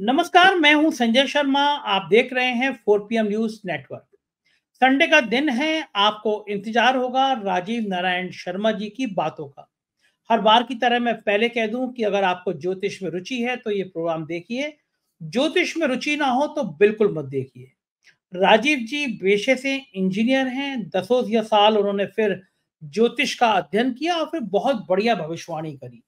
नमस्कार, मैं हूं संजय शर्मा। आप देख रहे हैं 4 PM न्यूज नेटवर्क। संडे का दिन है, आपको इंतजार होगा राजीव नारायण शर्मा जी की बातों का। हर बार की तरह मैं पहले कह दूं कि अगर आपको ज्योतिष में रुचि है तो ये प्रोग्राम देखिए। ज्योतिष में रुचि ना हो तो बिल्कुल मत देखिए। राजीव जी पेशे से इंजीनियर हैं। दसों या साल उन्होंने फिर ज्योतिष का अध्ययन किया और फिर बहुत बढ़िया भविष्यवाणी करी।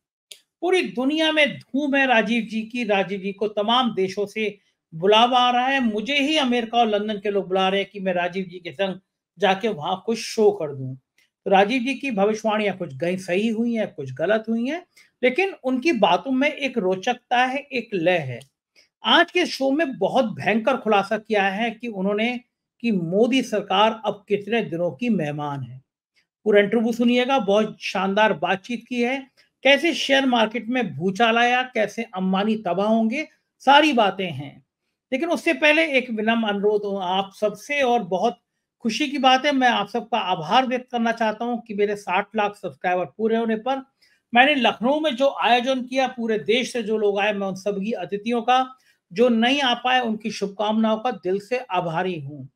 पूरी दुनिया में धूम है राजीव जी की। राजीव जी को तमाम देशों से बुलावा आ रहा है। मुझे ही अमेरिका और लंदन के लोग बुला रहे हैं कि मैं राजीव जी के संग जाके वहां कुछ शो कर दूं। तो राजीव जी की भविष्यवाणियां कुछ गई सही हुई हैं, कुछ गलत हुई हैं, लेकिन उनकी बातों में एक रोचकता है, एक लय है। आज के शो में बहुत भयंकर खुलासा किया है कि उन्होंने कि मोदी सरकार अब कितने दिनों की मेहमान है। पूरा इंटरव्यू सुनिएगा, बहुत शानदार बातचीत की है। कैसे शेयर मार्केट में भूचाल आया, कैसे अंबानी तबाह होंगे, सारी बातें हैं। लेकिन उससे पहले एक विनम्र अनुरोध हो आप सबसे, और बहुत खुशी की बात है, मैं आप सबका आभार व्यक्त करना चाहता हूं कि मेरे 60 लाख सब्सक्राइबर पूरे होने पर मैंने लखनऊ में जो आयोजन किया, पूरे देश से जो लोग आए, मैं उन सभी अतिथियों का, जो नहीं आ पाए उनकी शुभकामनाओं का दिल से आभारी हूँ।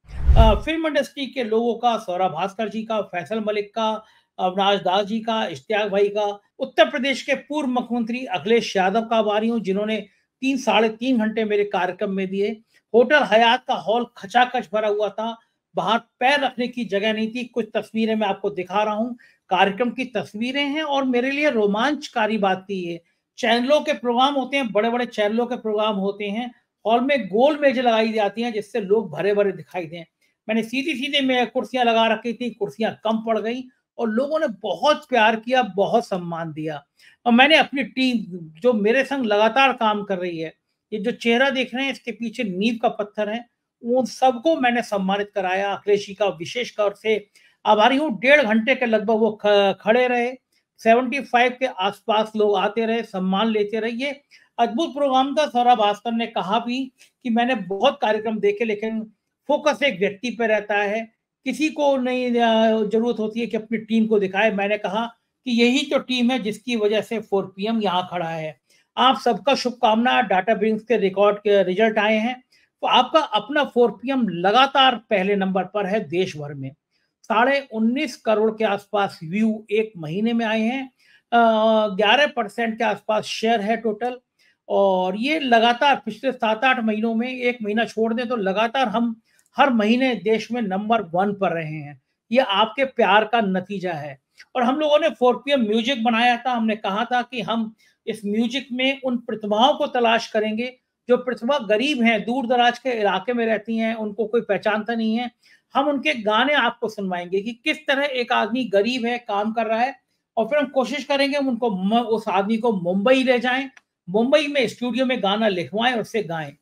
फिल्म इंडस्ट्री के लोगों का, सौरभ भास्कर जी का, फैसल मलिक का, अविनाश दास जी का, इश्तियाक भाई का, उत्तर प्रदेश के पूर्व मुख्यमंत्री अखिलेश यादव का आभारी हूँ, जिन्होंने 3 साढ़े 3 घंटे मेरे कार्यक्रम में दिए। होटल हयात का हॉल खचाखच भरा हुआ था, बाहर पैर रखने की जगह नहीं थी। कुछ तस्वीरें मैं आपको दिखा रहा हूँ, कार्यक्रम की तस्वीरें हैं, और मेरे लिए रोमांचकारी बात थी ये। चैनलों के प्रोग्राम होते हैं, बड़े बड़े चैनलों के प्रोग्राम होते हैं, हॉल में गोल मेज लगाई जाती हैं जिससे लोग भरे भरे दिखाई दें। मैंने सीधी सीधे में कुर्सियां लगा रखी थी, कुर्सियां कम पड़ गई और लोगों ने बहुत प्यार किया, बहुत सम्मान दिया। और मैंने अपनी टीम जो मेरे संग लगातार काम कर रही है, ये जो चेहरा देख रहे हैं इसके पीछे नींव का पत्थर है, उन सबको मैंने सम्मानित कराया। अखिलेश जी का विशेष तौर से आभारी हूँ। 1.5 घंटे के लगभग वो खड़े रहे। 75 के आसपास लोग आते रहे, सम्मान लेते रहे। ये अद्भुत प्रोग्राम था। सौरभ भास्कर ने कहा भी कि मैंने बहुत कार्यक्रम देखे, लेकिन फोकस एक व्यक्ति पे रहता है, किसी को नहीं जरूरत होती है कि अपनी टीम को दिखाए। मैंने कहा कि यही तो टीम है जिसकी वजह से 4 PM यहाँ खड़ा है। आप सबका शुभकामना। डाटा ब्रिंग्स के रिकॉर्ड के रिजल्ट आए हैं, तो आपका अपना 4 PM लगातार पहले नंबर पर है देश भर में। 19.5 करोड़ के आसपास व्यू एक महीने में आए हैं। 11% के आसपास शेयर है टोटल। और ये लगातार पिछले 7-8 महीनों में, एक महीना छोड़ दें तो लगातार हम हर महीने देश में नंबर 1 पर रहे हैं। ये आपके प्यार का नतीजा है। और हम लोगों ने 4 PM म्यूजिक बनाया था। हमने कहा था कि हम इस म्यूजिक में उन प्रतिभाओं को तलाश करेंगे जो प्रतिभा गरीब हैं, दूर दराज के इलाके में रहती हैं, उनको कोई पहचानता नहीं है। हम उनके गाने आपको सुनवाएंगे कि किस तरह एक आदमी गरीब है, काम कर रहा है, और फिर हम कोशिश करेंगे उनको उस आदमी को मुंबई ले जाएं, मुंबई में स्टूडियो में गाना लिखवाएं और उसे गाएं।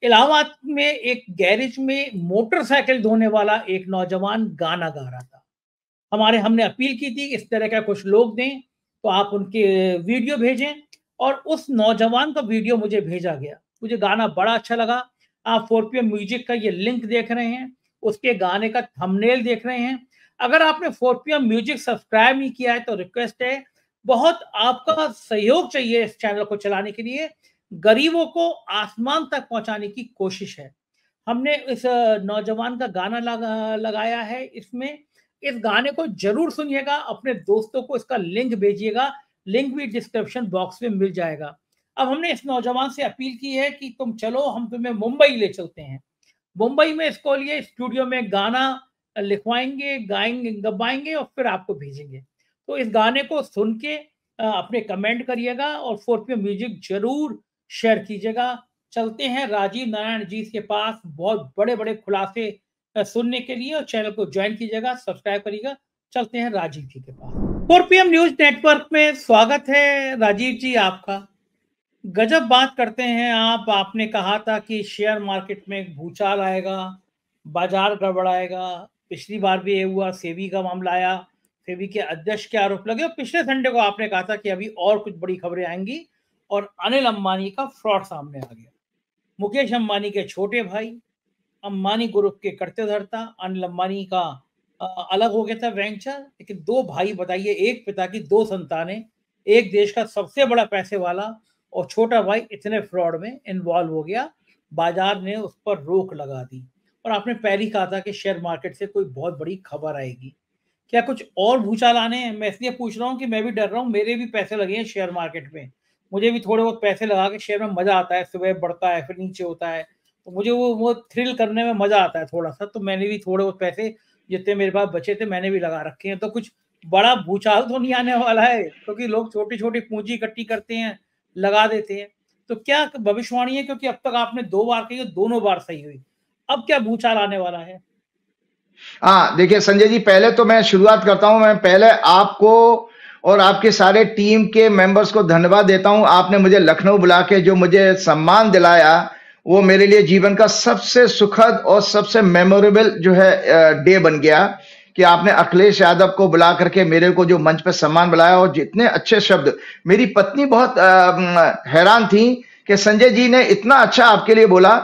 इलाहाबाद में एक गैरेज में मोटरसाइकिल धोने वाला एक नौजवान गाना गा रहा था। हमने अपील की थी इस तरह का कुछ लोग दें, तो आप उनके वीडियो भेजें, और उस नौजवान का वीडियो मुझे भेजा गया। मुझे गाना बड़ा अच्छा लगा। आप 4 PM म्यूजिक का ये लिंक देख रहे हैं, उसके गाने का थंबनेल देख रहे हैं। अगर आपने 4 PM म्यूजिक सब्सक्राइब नहीं किया है तो रिक्वेस्ट है, बहुत आपका सहयोग चाहिए इस चैनल को चलाने के लिए। गरीबों को आसमान तक पहुंचाने की कोशिश है। हमने इस नौजवान का गाना लगाया है इसमें। इस गाने को जरूर सुनिएगा, अपने दोस्तों को इसका लिंक भेजिएगा। लिंक भी डिस्क्रिप्शन बॉक्स में मिल जाएगा। अब हमने इस नौजवान से अपील की है कि तुम चलो, हम तुम्हें मुंबई ले चलते हैं। मुंबई में इसको लिए स्टूडियो में गाना लिखवाएंगे, गाएंगे, गवाएंगे और फिर आपको भेजेंगे। तो इस गाने को सुन के अपने कमेंट करिएगा और 4 PM म्यूजिक जरूर शेयर कीजिएगा। चलते हैं राजीव नारायण जी के पास बहुत बड़े बड़े खुलासे सुनने के लिए, और चैनल को ज्वाइन कीजिएगा, सब्सक्राइब करिएगा। चलते हैं राजीव जी के पास। 4 PM न्यूज नेटवर्क में स्वागत है राजीव जी आपका। गजब बात करते हैं आप। आपने कहा था कि शेयर मार्केट में भूचाल आएगा, बाजार गड़बड़ाएगा। पिछली बार भी ये हुआ, सेबी का मामला आया, सेबी के अध्यक्ष के आरोप लगे, और पिछले संडे को आपने कहा था कि अभी और कुछ बड़ी खबरें आएंगी, और अनिल अंबानी का फ्रॉड सामने आ गया। मुकेश अंबानी के छोटे भाई, अंबानी ग्रुप के करते धरता, अनिल अंबानी का अलग हो गया था वेंचर। लेकिन दो भाई, बताइए, एक पिता की दो संतानें, एक देश का सबसे बड़ा पैसे वाला, और छोटा भाई इतने फ्रॉड में इन्वॉल्व हो गया, बाजार ने उस पर रोक लगा दी। और आपने पहले ही कहा था कि शेयर मार्केट से कोई बहुत बड़ी खबर आएगी। क्या कुछ और भूचाल आने हैं? मैं इसलिए पूछ रहा हूँ कि मैं भी डर रहा हूँ, मेरे भी पैसे लगे हैं शेयर मार्केट में। मुझे भी थोड़े बहुत पैसे लगा के शेयर में मज़ा आता है, सुबह बढ़ता है, फिर नीचे होता है। तो मुझे वो थ्रिल करने में मज़ा आता है थोड़ा-सा, तो मैंने भी थोड़े बहुत पैसे जितने मेरे पास बचे थे, मैंने भी लगा रखे हैं। तो कुछ बड़ा भूचाल तो नहीं आने वाला है, क्योंकि लोग छोटी-छोटी पूँजी इकट्ठी करते हैं, लगा देते हैं। तो क्या भविष्यवाणी है? क्योंकि अब तक आपने 2 बार कही और दोनों बार सही हुई। अब क्या भूचाल आने वाला है? हाँ, देखिए संजय जी, पहले तो मैं शुरुआत करता हूँ। मैं पहले आपको और आपके सारे टीम के मेंबर्स को धन्यवाद देता हूँ। आपने मुझे लखनऊ बुला के जो मुझे सम्मान दिलाया, वो मेरे लिए जीवन का सबसे सुखद और सबसे मेमोरेबल जो है डे बन गया कि आपने अखिलेश यादव को बुला करके मेरे को जो मंच पे सम्मान बुलाया, और जितने अच्छे शब्द। मेरी पत्नी बहुत हैरान थी कि संजय जी ने इतना अच्छा आपके लिए बोला।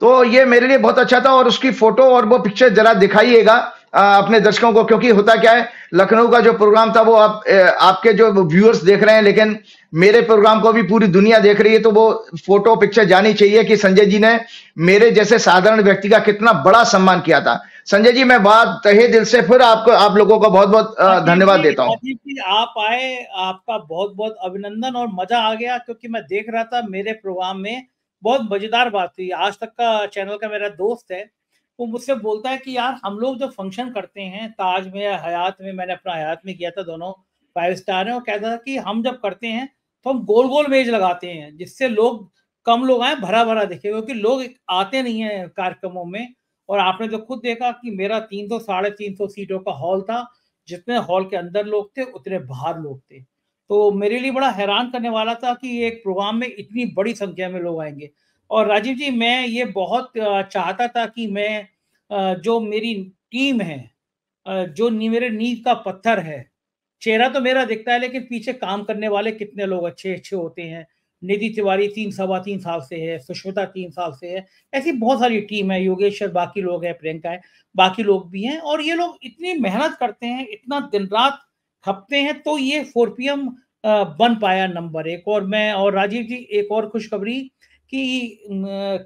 तो ये मेरे लिए बहुत अच्छा था, और उसकी फोटो और वो पिक्चर जरा दिखाइएगा अपने दर्शकों को, क्योंकि होता क्या है, लखनऊ का जो प्रोग्राम था वो आपके जो व्यूअर्स देख रहे हैं, लेकिन मेरे प्रोग्राम को भी पूरी दुनिया देख रही है। तो वो फोटो पिक्चर जानी चाहिए कि संजय जी ने मेरे जैसे साधारण व्यक्ति का कितना बड़ा सम्मान किया था। संजय जी, मैं बात तहे दिल से फिर आप लोगों को बहुत बहुत धन्यवाद देता हूँ। राजीव जी, आप आए, आपका बहुत-बहुत अभिनंदन। और मज़ा आ गया, क्योंकि मैं देख रहा था मेरे प्रोग्राम में बहुत मज़ेदार बात हुई। आज तक का चैनल का मेरा दोस्त है, वो मुझसे बोलता है कि यार हम लोग जो फंक्शन करते हैं ताज में या हयात में, मैंने अपना हयात में किया था, दोनों 5 स्टार हैं, और कहता था कि हम जब करते हैं तो हम गोल-गोल मेज़ लगाते हैं, जिससे लोग कम लोग आएँ, भरा-भरा दिखे, क्योंकि लोग आते नहीं हैं कार्यक्रमों में। और आपने तो खुद देखा कि मेरा 300 साढ़े 300 सीटों का हॉल था। जितने हॉल के अंदर लोग थे, उतने बाहर लोग थे। तो मेरे लिए बड़ा हैरान करने वाला था कि एक प्रोग्राम में इतनी बड़ी संख्या में लोग आएँगे। और राजीव जी, मैं ये बहुत चाहता था कि मैं जो मेरी टीम है, जो मेरे नींव का पत्थर है, चेहरा तो मेरा दिखता है, लेकिन पीछे काम करने वाले कितने लोग अच्छे-अच्छे होते हैं। निधि तिवारी 3 सवा 3 साल से है, सुष्मिता 3 साल से है, ऐसी बहुत सारी टीम है, योगेश्वर, बाकी लोग हैं, प्रियंका है, बाकी लोग भी हैं, और ये लोग इतनी मेहनत करते हैं, इतना दिन-रात खपते हैं, तो ये 4 पीएम बन पाया नंबर 1। और मैं और राजीव जी, एक और खुशखबरी कि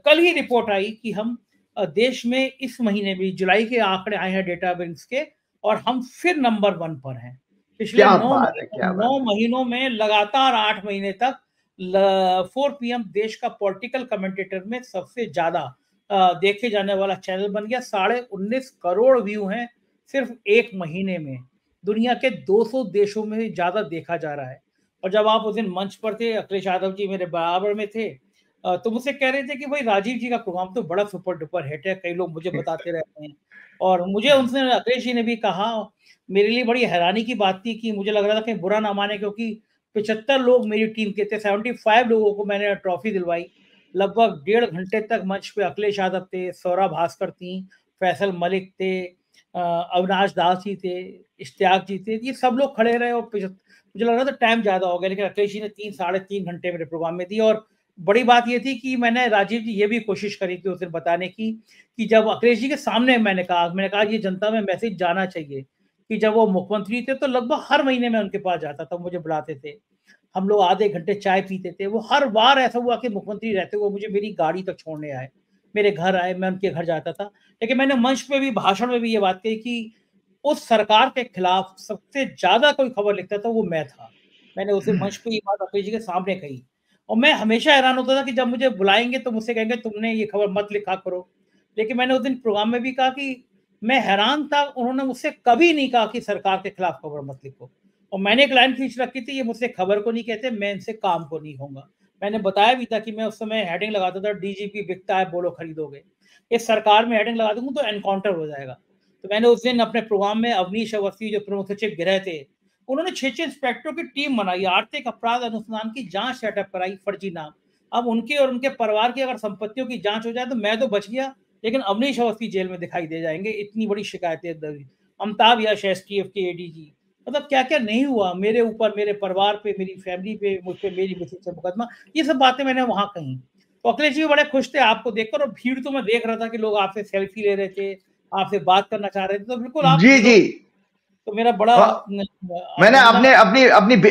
कल ही रिपोर्ट आई कि हम देश में इस महीने भी जुलाई के आंकड़े आए हैं डेटा विंग्स के, और हम फिर नंबर 1 पर हैं। पिछले क्या 9 बात है, महीनों क्या बात 9 है। महीनों में लगातार 8 महीने तक 4 पीएम देश का पॉलिटिकल कमेंटेटर में सबसे ज़्यादा देखे जाने वाला चैनल बन गया। 19.5 करोड़ व्यू हैं सिर्फ 1 महीने में। दुनिया के 200 देशों में ज़्यादा देखा जा रहा है। और जब आप उस दिन मंच पर थे, अखिलेश यादव जी मेरे बराबर में थे, तो मुझसे कह रहे थे कि भाई राजीव जी का प्रोग्राम तो बड़ा सुपर डुपर हिट है, कई लोग मुझे बताते रहते हैं। और मुझे उनसे अखिलेश जी ने भी कहा, मेरे लिए बड़ी हैरानी की बात थी कि मुझे लग रहा था कहीं बुरा ना माने, क्योंकि 75 लोग मेरी टीम के थे, 75 लोगों को मैंने ट्रॉफी दिलवाई। लगभग 1.5 घंटे तक मंच पे अखिलेश यादव थे, सौरभ भास्कर थी, फैसल मलिक थे, अविनाश दास जी थे, इश्तियाक जी थे, ये सब लोग खड़े रहे। और मुझे लग रहा था टाइम ज़्यादा हो गया, लेकिन अखिलेश जी ने 3 साढ़े 3 घंटे मेरे प्रोग्राम में दिए। और बड़ी बात ये थी कि मैंने राजीव जी ये भी कोशिश करी थी उस दिन बताने की, कि जब अखिलेश जी के सामने मैंने कहा ये जनता में मैसेज जाना चाहिए कि जब वो मुख्यमंत्री थे तो लगभग हर महीने मैं उनके पास जाता था, मुझे बुलाते थे। हम लोग आधे घंटे चाय पीते थे। वो हर बार ऐसा हुआ कि मुख्यमंत्री रहते हुए मुझे मेरी गाड़ी तक छोड़ने आए, मेरे घर आए, मैं उनके घर जाता था। लेकिन मैंने मंच पे भी, भाषण में भी ये बात कही कि उस सरकार के खिलाफ सबसे ज़्यादा कोई खबर लिखता था वो मैं था। मैंने उस दिन मंच पे ये बात अखिलेश जी के सामने कही। और मैं हमेशा हैरान होता था कि जब मुझे बुलाएँगे तो मुझसे कहेंगे तुमने ये खबर मत लिखा करो। लेकिन मैंने उस दिन प्रोग्राम में भी कहा कि मैं हैरान था, उन्होंने मुझसे कभी नहीं कहा कि सरकार के खिलाफ खबर मत लिखो। और मैंने एक लाइन खींच रखी थी, ये मुझसे खबर को नहीं कहते, मैं इनसे काम को नहीं कहूँगा। मैंने बताया भी था कि मैं उस समय हेडिंग लगाता था, डीजीपी बिकता है, बोलो खरीदोगे। इस सरकार में हेडिंग लगा दूँगा तो एनकाउंटर हो जाएगा। तो मैंने उस दिन अपने प्रोग्राम में अवनीश अवस्थी जो प्रमुख सचिव गृह थे, उन्होंने 6-6 इंस्पेक्टरों की टीम बनाई, आर्थिक अपराध अनुसंधान की जाँच सेटअप कराई, फर्जी नाम। अब उनके और उनके परिवार की अगर संपत्तियों की जाँच हो जाए तो मैं तो बच गया, लेकिन अवनीश अवस्थी जेल में दिखाई दे जाएँगे, इतनी बड़ी शिकायतें दर्ज। अमिताभ यश एसटीएफ के एडीजी, मतलब क्या-क्या नहीं हुआ मेरे ऊपर, मेरे परिवार पे, मेरी फैमिली पे, मुझ पे, मेरी मिसेज से मुकदमा, ये सब बातें मैंने वहाँ कहीं। तो अखिलेश जी भी बड़े खुश थे आपको देखकर, और भीड़ तो मैं देख रहा था कि लोग आपसे सेल्फी ले रहे थे, आपसे बात करना चाह रहे थे, तो बिल्कुल आप जी लोग। जी। तो मेरा बड़ा मैंने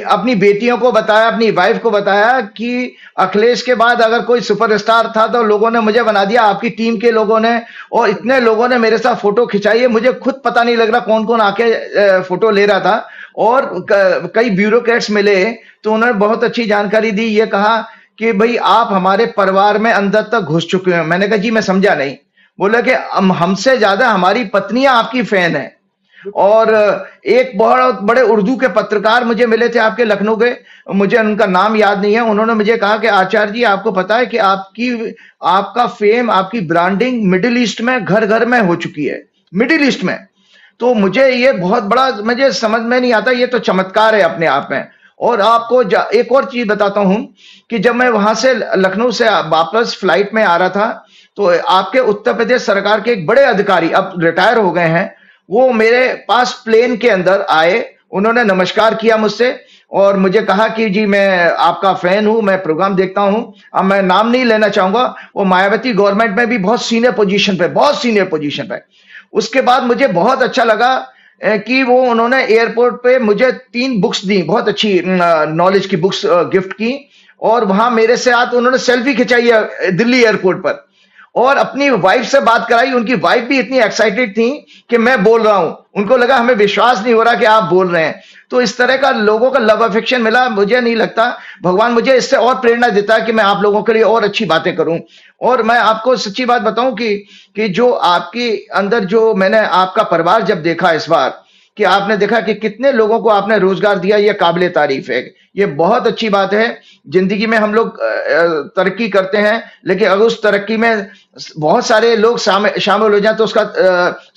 अपनी बेटियों को बताया, अपनी वाइफ को बताया कि अखिलेश के बाद अगर कोई सुपरस्टार था तो लोगों ने मुझे बना दिया, आपकी टीम के लोगों ने, और इतने लोगों ने मेरे साथ फोटो खिंचाई है, मुझे खुद पता नहीं लग रहा कौन कौन आके फोटो ले रहा था। और कई ब्यूरोक्रेट्स मिले तो उन्होंने बहुत अच्छी जानकारी दी, ये कहा कि भाई आप हमारे परिवार में अंदर तक घुस चुके हैं। मैंने कहा जी मैं समझा नहीं। बोला कि हमसे ज्यादा हमारी पत्नियां आपकी फैन है। और एक बहुत बड़े उर्दू के पत्रकार मुझे मिले थे आपके लखनऊ के, मुझे उनका नाम याद नहीं है, उन्होंने मुझे कहा कि आचार्य जी आपको पता है कि आपका फेम, आपकी ब्रांडिंग मिडिल ईस्ट में घर घर में हो चुकी है, मिडिल ईस्ट में। तो मुझे ये बहुत बड़ा, मुझे समझ में नहीं आता, ये तो चमत्कार है अपने आप में। और आपको एक और चीज बताता हूं कि जब मैं वहां से लखनऊ से वापस फ्लाइट में आ रहा था तो आपके उत्तर प्रदेश सरकार के एक बड़े अधिकारी, अब रिटायर हो गए हैं, वो मेरे पास प्लेन के अंदर आए, उन्होंने नमस्कार किया मुझसे और मुझे कहा कि जी मैं आपका फैन हूं, मैं प्रोग्राम देखता हूं। अब मैं नाम नहीं लेना चाहूंगा, वो मायावती गवर्नमेंट में भी बहुत सीनियर पोजीशन पे। उसके बाद मुझे बहुत अच्छा लगा कि वो उन्होंने एयरपोर्ट पे मुझे 3 बुक्स दी, बहुत अच्छी नॉलेज की बुक्स गिफ्ट की, और वहां मेरे से आते उन्होंने सेल्फी खिंचाई है दिल्ली एयरपोर्ट पर, और अपनी वाइफ से बात कराई। उनकी वाइफ भी इतनी एक्साइटेड थी कि मैं बोल रहा हूं, उनको लगा हमें विश्वास नहीं हो रहा कि आप बोल रहे हैं। तो इस तरह का लोगों का लव अफेक्शन मिला। मुझे नहीं लगता, भगवान मुझे इससे और प्रेरणा देता है कि मैं आप लोगों के लिए और अच्छी बातें करूं। और मैं आपको सच्ची बात बताऊं कि जो आपके अंदर, जो मैंने आपका परिवार जब देखा इस बार, कि आपने देखा कि कितने लोगों को आपने रोजगार दिया, ये काबिले तारीफ है, ये बहुत अच्छी बात है। जिंदगी में हम लोग तरक्की करते हैं, लेकिन अगर उस तरक्की में बहुत सारे लोग शामिल हो जाए तो उसका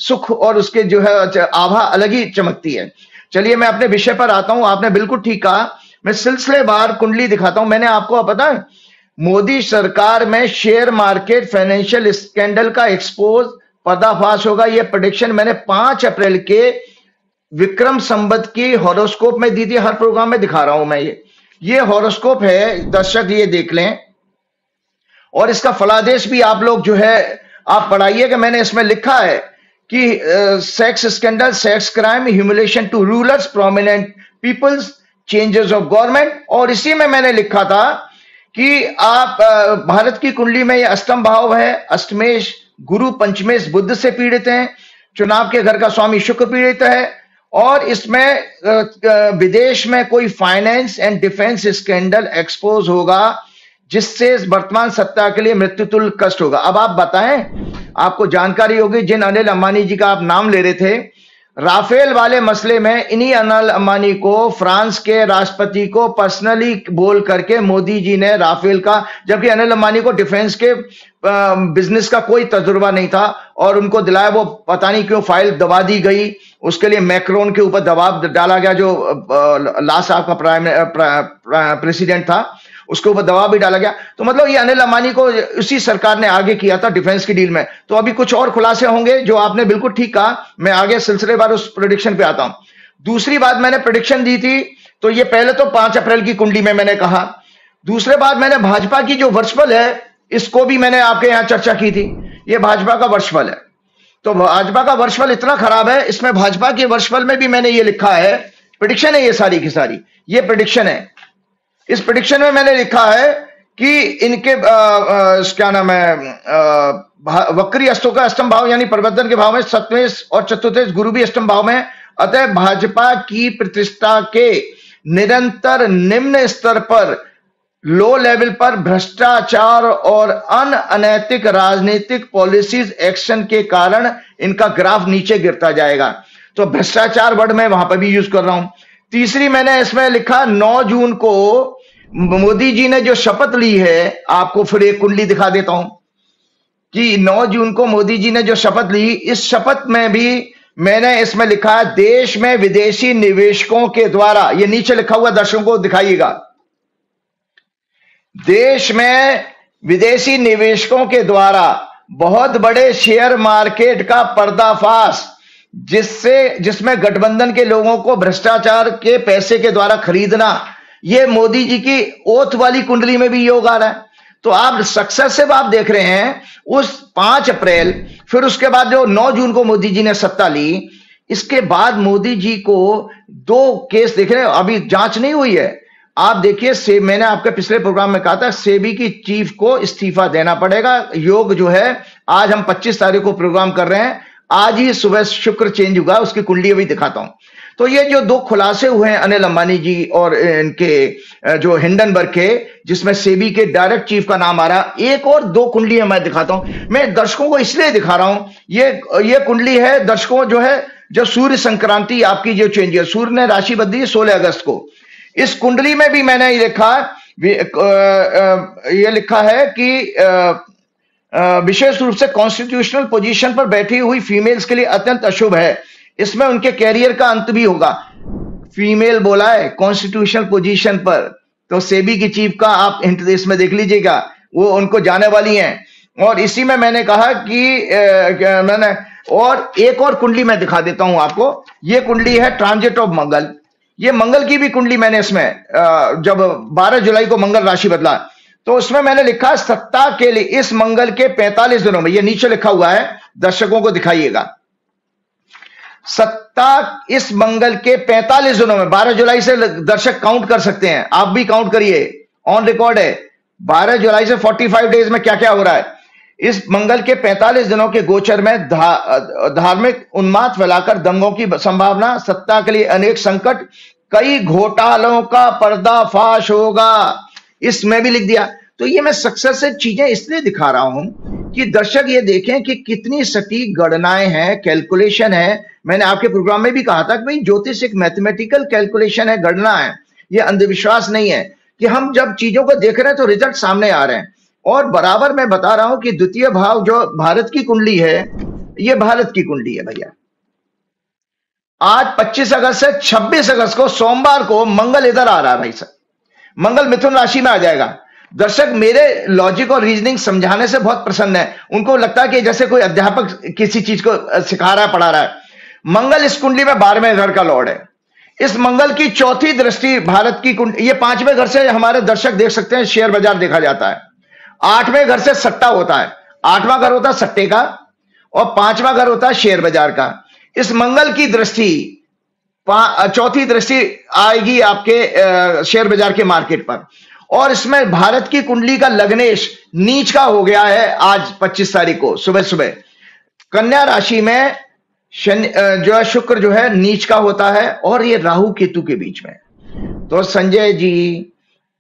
सुख और उसके जो है आभा अलग ही चमकती है। चलिए मैं अपने विषय पर आता हूं। आपने बिल्कुल ठीक कहा, मैं सिलसिलेवार कुंडली दिखाता हूं। मैंने आपको पता है, मोदी सरकार में शेयर मार्केट फाइनेंशियल स्कैंडल का एक्सपोज, पर्दाफाश होगा, यह प्रेडिक्शन मैंने 5 अप्रैल के विक्रम संवत की हॉरोस्कोप में दी थी। हर प्रोग्राम में दिखा रहा हूं मैं। ये हॉरोस्कोप है, दर्शक ये देख लें, और इसका फलादेश भी आप लोग जो है आप पढ़ाइएगा। मैंने इसमें लिखा है कि sex scandal, sex crime, humiliation to rulers, prominent peoples, changes of government. और इसी में मैंने लिखा था कि आप भारत की कुंडली में ये अष्टम भाव है, अष्टमेश गुरु, पंचमेश बुद्ध से पीड़ित हैं, चुनाव के घर का स्वामी शुक्र पीड़ित है, और इसमें विदेश में कोई finance and defence scandal expose होगा जिससे वर्तमान सत्ता के लिए मृत्यु तुल्य कष्ट होगा। अब आप बताएं, आपको जानकारी होगी, जिन अनिल अंबानी जी का आप नाम ले रहे थे, राफेल वाले मसले में इन्हीं अनिल अंबानी को फ्रांस के राष्ट्रपति को पर्सनली बोल करके मोदी जी ने राफेल का, जबकि अनिल अंबानी को डिफेंस के बिजनेस का कोई तजुर्बा नहीं था और उनको दिलाया, वो पता नहीं क्यों फाइल दबा दी गई। उसके लिए मैक्रोन के ऊपर दबाव डाला गया, जो लास्ट आपका प्रेसिडेंट था, उसके ऊपर दबाव भी डाला गया। तो मतलब ये अनिल अंबानी को उसी सरकार ने आगे किया था डिफेंस की डील में। तो अभी कुछ और खुलासे होंगे, जो आपने बिल्कुल ठीक कहा। मैं आगे सिलसिलेवार उस प्रेडिक्शन पे आता हूं। दूसरी बात, मैंने प्रेडिक्शन दी थी, तो ये पहले तो 5 अप्रैल की कुंडली में मैंने कहा। दूसरे बात, मैंने भाजपा की जो वर्षफल है, इसको भी मैंने आपके यहां चर्चा की थी। ये भाजपा का वर्षफल है, तो भाजपा का वर्षफल इतना खराब है, इसमें भाजपा के वर्षफल में भी मैंने ये लिखा है, प्रेडिक्शन है ये सारी की सारी, ये प्रेडिक्शन है। इस प्रेडिक्शन में मैंने लिखा है कि इनके क्या नाम है, वक्री अष्टों का अष्टम भाव यानी परिवर्तन के भाव में सप्तमेश और चतुर्थेश गुरु भी अष्टम भाव में। अतः भाजपा की प्रतिष्ठा के निरंतर निम्न स्तर पर, लो लेवल पर भ्रष्टाचार और अनैतिक राजनीतिक पॉलिसीज एक्शन के कारण इनका ग्राफ नीचे गिरता जाएगा। तो भ्रष्टाचार वर्ड मैं वहां पर भी यूज कर रहा हूं। तीसरी मैंने इसमें लिखा, 9 जून को मोदी जी ने जो शपथ ली है, आपको फिर एक कुंडली दिखा देता हूं कि 9 जून को मोदी जी ने जो शपथ ली, इस शपथ में भी मैंने इसमें लिखा, देश में विदेशी निवेशकों के द्वारा, ये नीचे लिखा हुआ दर्शकों को दिखाइएगा, देश में विदेशी निवेशकों के द्वारा बहुत बड़े शेयर मार्केट का पर्दाफाश, जिसमें गठबंधन के लोगों को भ्रष्टाचार के पैसे के द्वारा खरीदना, ये मोदी जी की ओथ वाली कुंडली में भी योग आ रहा है। तो आप सक्सेसिव आप देख रहे हैं, उस 5 अप्रैल, फिर उसके बाद जो 9 जून को मोदी जी ने सत्ता ली, इसके बाद मोदी जी को 2 केस देख रहे हैं, अभी जांच नहीं हुई है। आप देखिए, मैंने आपके पिछले प्रोग्राम में कहा था सेबी की चीफ को इस्तीफा देना पड़ेगा। योग जो है, आज हम 25 तारीख को प्रोग्राम कर रहे हैं, आज ही सुबह शुक्र चेंज हुआ, उसकी कुंडली अभी दिखाता हूं। तो ये जो 2 खुलासे हुए हैं अनिल अंबानी जी और इनके जो हिंडनबर्ग के, जिसमें सेबी के डायरेक्ट चीफ का नाम आ रहा, एक और 2 कुंडलियां मैं दिखाता हूं। मैं दर्शकों को इसलिए दिखा रहा हूं, ये कुंडली है दर्शकों, जो है जो सूर्य संक्रांति आपकी जो चेंज है, सूर्य ने राशि बदली है 16 अगस्त को। इस कुंडली में भी मैंने ये लिखा है कि विशेष रूप से कॉन्स्टिट्यूशनल पोजीशन पर बैठी हुई फीमेल्स के लिए अत्यंत अशुभ है, इसमें उनके कैरियर का अंत भी होगा। फीमेल बोला है कॉन्स्टिट्यूशनल पोजीशन पर, तो सेबी की चीफ का आप हिंट इसमें देख लीजिएगा, वो उनको जाने वाली हैं। और इसी में मैंने कहा कि मैंने और एक और कुंडली मैं दिखा देता हूं आपको। ये कुंडली है ट्रांजिट ऑफ मंगल, ये मंगल की भी कुंडली मैंने इसमें जब 12 जुलाई को मंगल राशि बदला, तो उसमें मैंने लिखा सत्ता के लिए इस मंगल के 45 दिनों में, ये नीचे लिखा हुआ है, दर्शकों को दिखाइएगा। सत्ता इस मंगल के 45 दिनों में, 12 जुलाई से दर्शक काउंट कर सकते हैं, आप भी काउंट करिए, ऑन रिकॉर्ड है। 12 जुलाई से 45 डेज में क्या क्या हो रहा है। इस मंगल के 45 दिनों के गोचर में धार्मिक उन्माद फैलाकर दंगों की संभावना, सत्ता के लिए अनेक संकट, कई घोटालों का पर्दाफाश होगा, इसमें भी लिख दिया। तो ये मैं सक्सेस से चीजें इसलिए दिखा रहा हूं कि दर्शक ये देखें कि कितनी सटीक गणनाएं हैं, कैलकुलेशन है। मैंने आपके प्रोग्राम में भी कहा था कि भाई ज्योतिष एक मैथमेटिकल कैलकुलेशन है, गणना है, ये अंधविश्वास नहीं है कि हम जब चीजों को देख रहे हैं तो रिजल्ट सामने आ रहे हैं। और बराबर मैं बता रहा हूं कि द्वितीय भाव जो भारत की कुंडली है, ये भारत की कुंडली है भैया। आज 25 अगस्त से 26 अगस्त को सोमवार को मंगल इधर आ रहा है भाई साहब, मंगल मिथुन राशि में आ जाएगा। दर्शक मेरे लॉजिक और रीजनिंग समझाने से बहुत प्रसन्न है, उनको लगता है कि जैसे कोई अध्यापक किसी चीज को सिखा रहा है, पढ़ा रहा है। मंगल इस कुंडली में 12वें घर का लॉर्ड है। इस मंगल की चौथी दृष्टि भारत की कुंडली, ये 5वें घर से हमारे दर्शक देख सकते हैं, शेयर बाजार देखा जाता है। 8वें घर से सट्टा होता है, 8वां घर होता है सट्टे का, और 5वां घर होता है शेयर बाजार का। इस मंगल की दृष्टि, चौथी दृष्टि आएगी आपके शेयर बाजार के मार्केट पर। और इसमें भारत की कुंडली का लग्नेश नीच का हो गया है आज 25 तारीख को सुबह सुबह। कन्या राशि में शनि जो है, शुक्र जो है नीच का होता है, और ये राहु केतु के बीच में। तो संजय जी,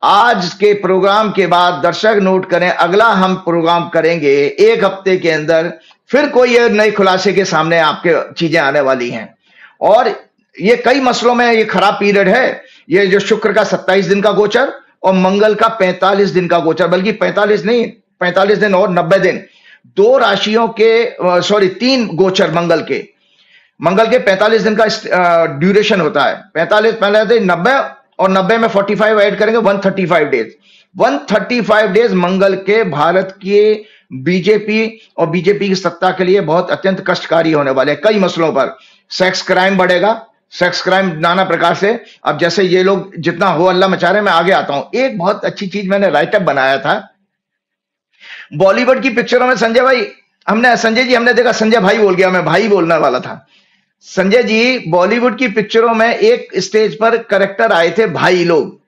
आज के प्रोग्राम के बाद दर्शक नोट करें, अगला हम प्रोग्राम करेंगे 1 हफ्ते के अंदर, फिर कोई नए खुलासे के सामने आपके चीजें आने वाली हैं। और ये कई मसलों में ये खराब पीरियड है, ये जो शुक्र का 27 दिन का गोचर और मंगल का 45 दिन का गोचर, बल्कि 45 नहीं, 45 दिन और 90 दिन, 2 राशियों के 3 गोचर मंगल के 45 दिन का ड्यूरेशन होता है। 45 पहले 90 और 90 में 45 ऐड करेंगे, 135 डेज। 135 डेज मंगल के भारत के बीजेपी और बीजेपी की सत्ता के लिए बहुत अत्यंत कष्टकारी होने वाले हैं कई मसलों पर। सेक्स क्राइम बढ़ेगा, सेक्स क्राइम नाना प्रकार से। अब जैसे ये लोग जितना हो अल्लाह मचा रहे, मैं आगे आता हूं। एक बहुत अच्छी चीज मैंने राइटअप बनाया था बॉलीवुड की पिक्चरों में। संजय जी हमने देखा, संजय भाई बोल गया, मैं भाई बोलने वाला था। संजय जी, बॉलीवुड की पिक्चरों में एक स्टेज पर कैरेक्टर आए थे भाई लोग,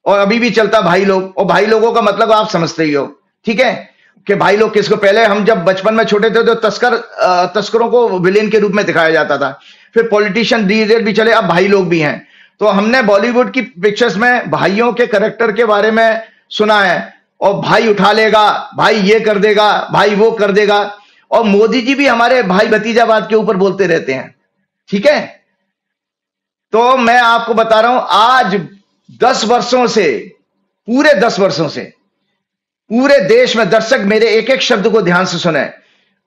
और अभी भी चलता भाई लोग। और भाई लोगों का मतलब आप समझते ही हो, ठीक है, कि भाई लोग किसको, पहले हम जब बचपन में छोटे थे तो तस्करों को विलेन के रूप में दिखाया जाता था, फिर पॉलिटिशियन धीरे भी चले, अब भाई लोग भी हैं। तो हमने बॉलीवुड की पिक्चर्स में भाइयों के कैरेक्टर के बारे में सुना है, और भाई उठा लेगा, भाई ये कर देगा, भाई वो कर देगा। और मोदी जी भी हमारे भाई भतीजावाद के ऊपर बोलते रहते हैं, ठीक है। तो मैं आपको बता रहा हूं, आज 10 वर्षों से, पूरे 10 वर्षों से पूरे देश में, दर्शक मेरे एक एक शब्द को ध्यान से सुने,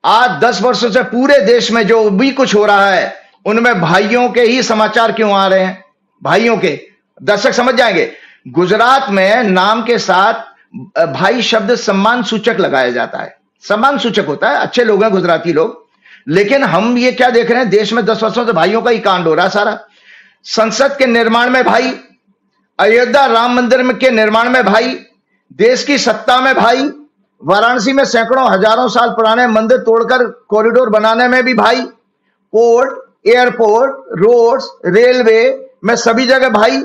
आज 10 वर्षों से पूरे देश में जो भी कुछ हो रहा है, उनमें भाइयों के ही समाचार क्यों आ रहे हैं, भाइयों के। दर्शक समझ जाएंगे, गुजरात में नाम के साथ भाई शब्द सम्मान सूचक लगाया जाता है, सम्मान सूचक होता है, अच्छे लोग हैं गुजराती लोग। लेकिन हम ये क्या देख रहे हैं, देश में 10 वर्षों से भाइयों का ही कांड हो रहा है सारा। संसद के निर्माण में भाई, अयोध्या राम मंदिर के निर्माण में भाई, देश की सत्ता में भाई, वाराणसी में सैकड़ों हजारों साल पुराने मंदिर तोड़कर कॉरिडोर बनाने में भी भाई, कोर्ट एयरपोर्ट, रोड्स, रेलवे में सभी जगह भाई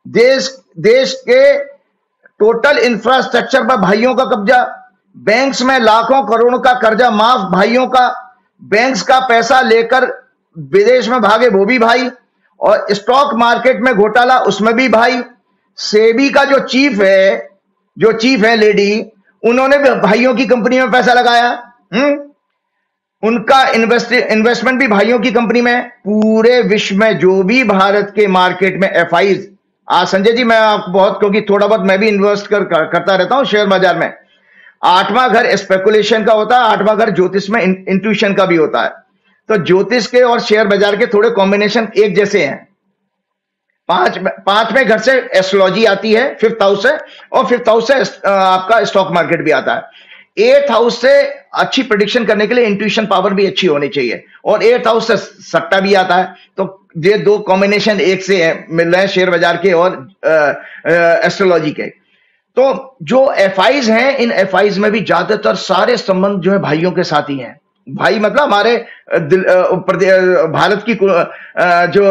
देश के टोटल इंफ्रास्ट्रक्चर पर भाइयों का कब्जा, बैंक्स में लाखों करोड़ों का कर्जा माफ भाइयों का, बैंक्स का पैसा लेकर विदेश में भागे वो भी भाई, और स्टॉक मार्केट में घोटाला उसमें भी भाई। सेबी का जो चीफ है लेडी, उन्होंने भी भाइयों की कंपनी में पैसा लगाया। उनका इन्वेस्टमेंट भी भाइयों की कंपनी में। पूरे विश्व में जो भी भारत के मार्केट में एफआईज, आज संजय जी मैं आपको बहुत, क्योंकि थोड़ा बहुत मैं भी इन्वेस्ट करता रहता हूं शेयर बाजार में, 8वां घर स्पेकुलेशन का होता है, 8वां घर ज्योतिष में इंट्यूशन का भी होता है। तो ज्योतिष के और शेयर बाजार के थोड़े कॉम्बिनेशन एक जैसे हैं। 5वें घर से एस्ट्रोलॉजी आती है, 5th हाउस से, और 5th हाउस से आपका स्टॉक मार्केट भी आता है। 8th हाउस से अच्छी प्रेडिक्शन करने के लिए इंट्यूशन पावर भी अच्छी होनी चाहिए, और 8th हाउस से सट्टा भी आता है। तो ये दो कॉम्बिनेशन एक से है, मिल रहे हैं शेयर बाजार के और एस्ट्रोलॉजी के। तो जो एफआईज हैं, इन एफआईज में भी ज्यादातर सारे संबंध जो है भाइयों के साथ ही हैं। भाई मतलब हमारे भारत की जो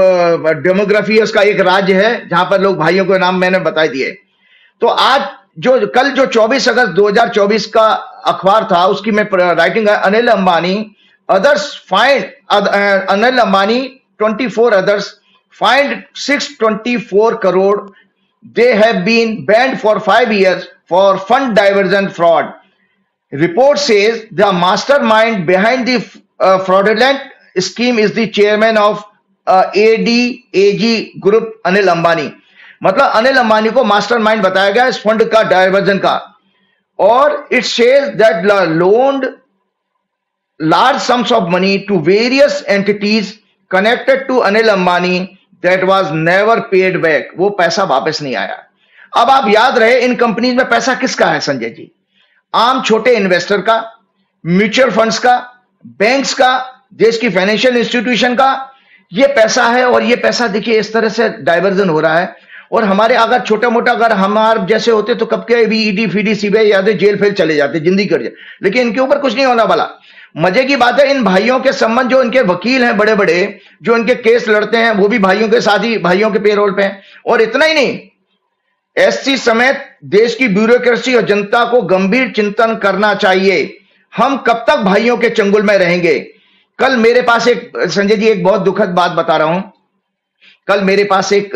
डेमोग्राफी है उसका एक राज्य है जहां पर लोग भाइयों के नाम मैंने बता दिए। तो आज कल जो 24 अगस्त 2024 का अखबार था, उसकी मैं राइटिंग है, Anil Ambani 24 others fined 624 crore. They have been banned for 5 years for fund diversion fraud. Report says the mastermind behind the fraudulent scheme is the chairman of ADAG Group, Anil Ambani. मतलब अनिल अंबानी को मास्टरमाइंड बताया गया इस fund का diversion का, और it says that लोन्ड large sums of money to various entities connected to Anil Ambani that was never paid back. वो पैसा वापस नहीं आया। अब आप याद रहे, इन कंपनीज में पैसा किसका है संजय जी? आम छोटे इन्वेस्टर का, म्यूचुअल फंड्स का, बैंक्स का, देश की फाइनेंशियल इंस्टीट्यूशन का ये पैसा है। और ये पैसा देखिए इस तरह से डाइवर्जन हो रहा है। और हमारे अगर छोटा मोटा अगर हमारे जैसे होते तो कब के भी ईडी फीडी सीबीआई याद जेल फेल चले जाते, जिंदगी कर जाए, लेकिन इनके ऊपर कुछ नहीं होना वाला। मजे की बात है, इन भाइयों के संबंध, जो इनके वकील हैं बड़े बड़े, जो इनके केस लड़ते हैं, वो भी भाइयों के साथ ही, भाइयों के पेरोल पे हैं। और इतना ही नहीं, एससी समेत देश की ब्यूरोक्रेसी और जनता को गंभीर चिंतन करना चाहिए। हम कब तक भाइयों के चंगुल में रहेंगे? कल मेरे पास एक, संजय जी एक बहुत दुखद बात बता रहा हूं, कल मेरे पास एक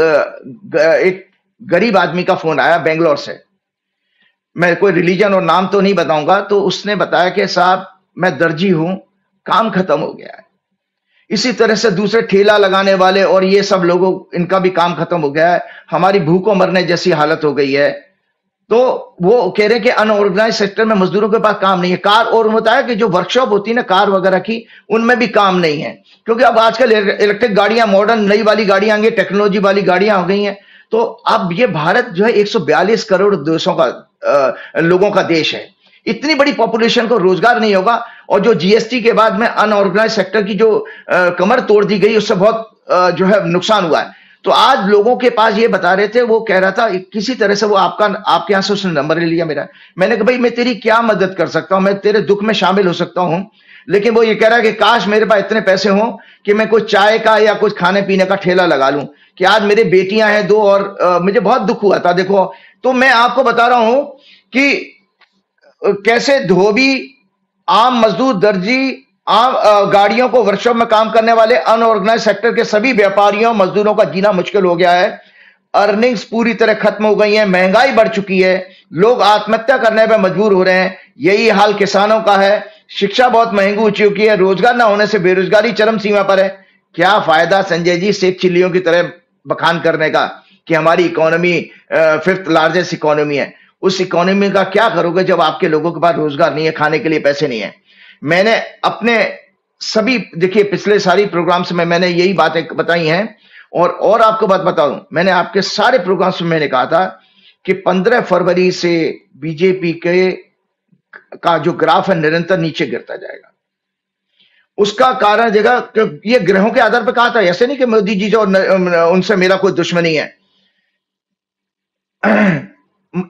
गरीब आदमी का फोन आया बेंगलोर से। मैं कोई रिलीजन और नाम तो नहीं बताऊंगा। तो उसने बताया कि साहब मैं दर्जी हूं, काम खत्म हो गया है। इसी तरह से दूसरे ठेला लगाने वाले और ये सब लोगों, इनका भी काम खत्म हो गया है, हमारी भूखों मरने जैसी हालत हो गई है। तो वो कह रहे हैं कि अनऑर्गेनाइज सेक्टर में मजदूरों के पास काम नहीं है। कार, और होता है कि जो वर्कशॉप होती है ना कार वगैरह की, उनमें भी काम नहीं है, क्योंकि अब आजकल इलेक्ट्रिक गाड़ियां, मॉडर्न नई वाली गाड़ियां आ गई, टेक्नोलॉजी वाली गाड़ियां हो गई हैं। तो अब ये भारत जो है 142 करोड़ देशों का लोगों का देश है। इतनी बड़ी पॉपुलेशन को रोजगार नहीं होगा। और जो जीएसटी के बाद में अनऑर्गेनाइज सेक्टर की जो कमर तोड़ दी गई, उससे बहुत जो है नुकसान हुआ है। तो आज लोगों के पास ये बता रहे थे, वो कह रहा था किसी तरह से वो आपके यहां से उसने नंबर ले लिया मेरा। मैंने कहा भाई मैं तेरी क्या मदद कर सकता हूं, मैं तेरे दुख में शामिल हो सकता हूं। लेकिन वो ये कह रहा है कि काश मेरे पास इतने पैसे हों कि मैं कुछ चाय का या कुछ खाने पीने का ठेला लगा लूं, कि आज मेरी बेटियां हैं 2 और मुझे बहुत दुख हुआ था। देखो, तो मैं आपको बता रहा हूं कि कैसे धोबी, आम मजदूर, दर्जी, आम गाड़ियों को वर्कशॉप में काम करने वाले अनऑर्गेनाइज सेक्टर के सभी व्यापारियों, मजदूरों का जीना मुश्किल हो गया है। अर्निंग्स पूरी तरह खत्म हो गई हैं, महंगाई बढ़ चुकी है, लोग आत्महत्या करने पर मजबूर हो रहे हैं। यही हाल किसानों का है। शिक्षा बहुत महंगी हो चुकी है, रोजगार ना होने से बेरोजगारी चरम सीमा पर है। क्या फायदा संजय जी शेख चिल्लियों की तरह बखान करने का कि हमारी इकोनॉमी 5th लार्जेस्ट इकोनॉमी है? उस इकोनॉमी का क्या करोगे जब आपके लोगों के पास रोजगार नहीं है, खाने के लिए पैसे नहीं है? मैंने अपने सभी, देखिए पिछले सारी प्रोग्राम्स में मैंने यही बातें बताई हैं। और आपको बात बताऊं, मैंने आपके सारे प्रोग्राम्स में मैंने कहा था कि 15 फरवरी से बीजेपी का जो ग्राफ है निरंतर नीचे गिरता जाएगा। उसका कारण जगह ये ग्रहों के आधार पर कहा था, ऐसे नहीं कि मोदी जी जो उनसे मेरा कोई दुश्मनी है।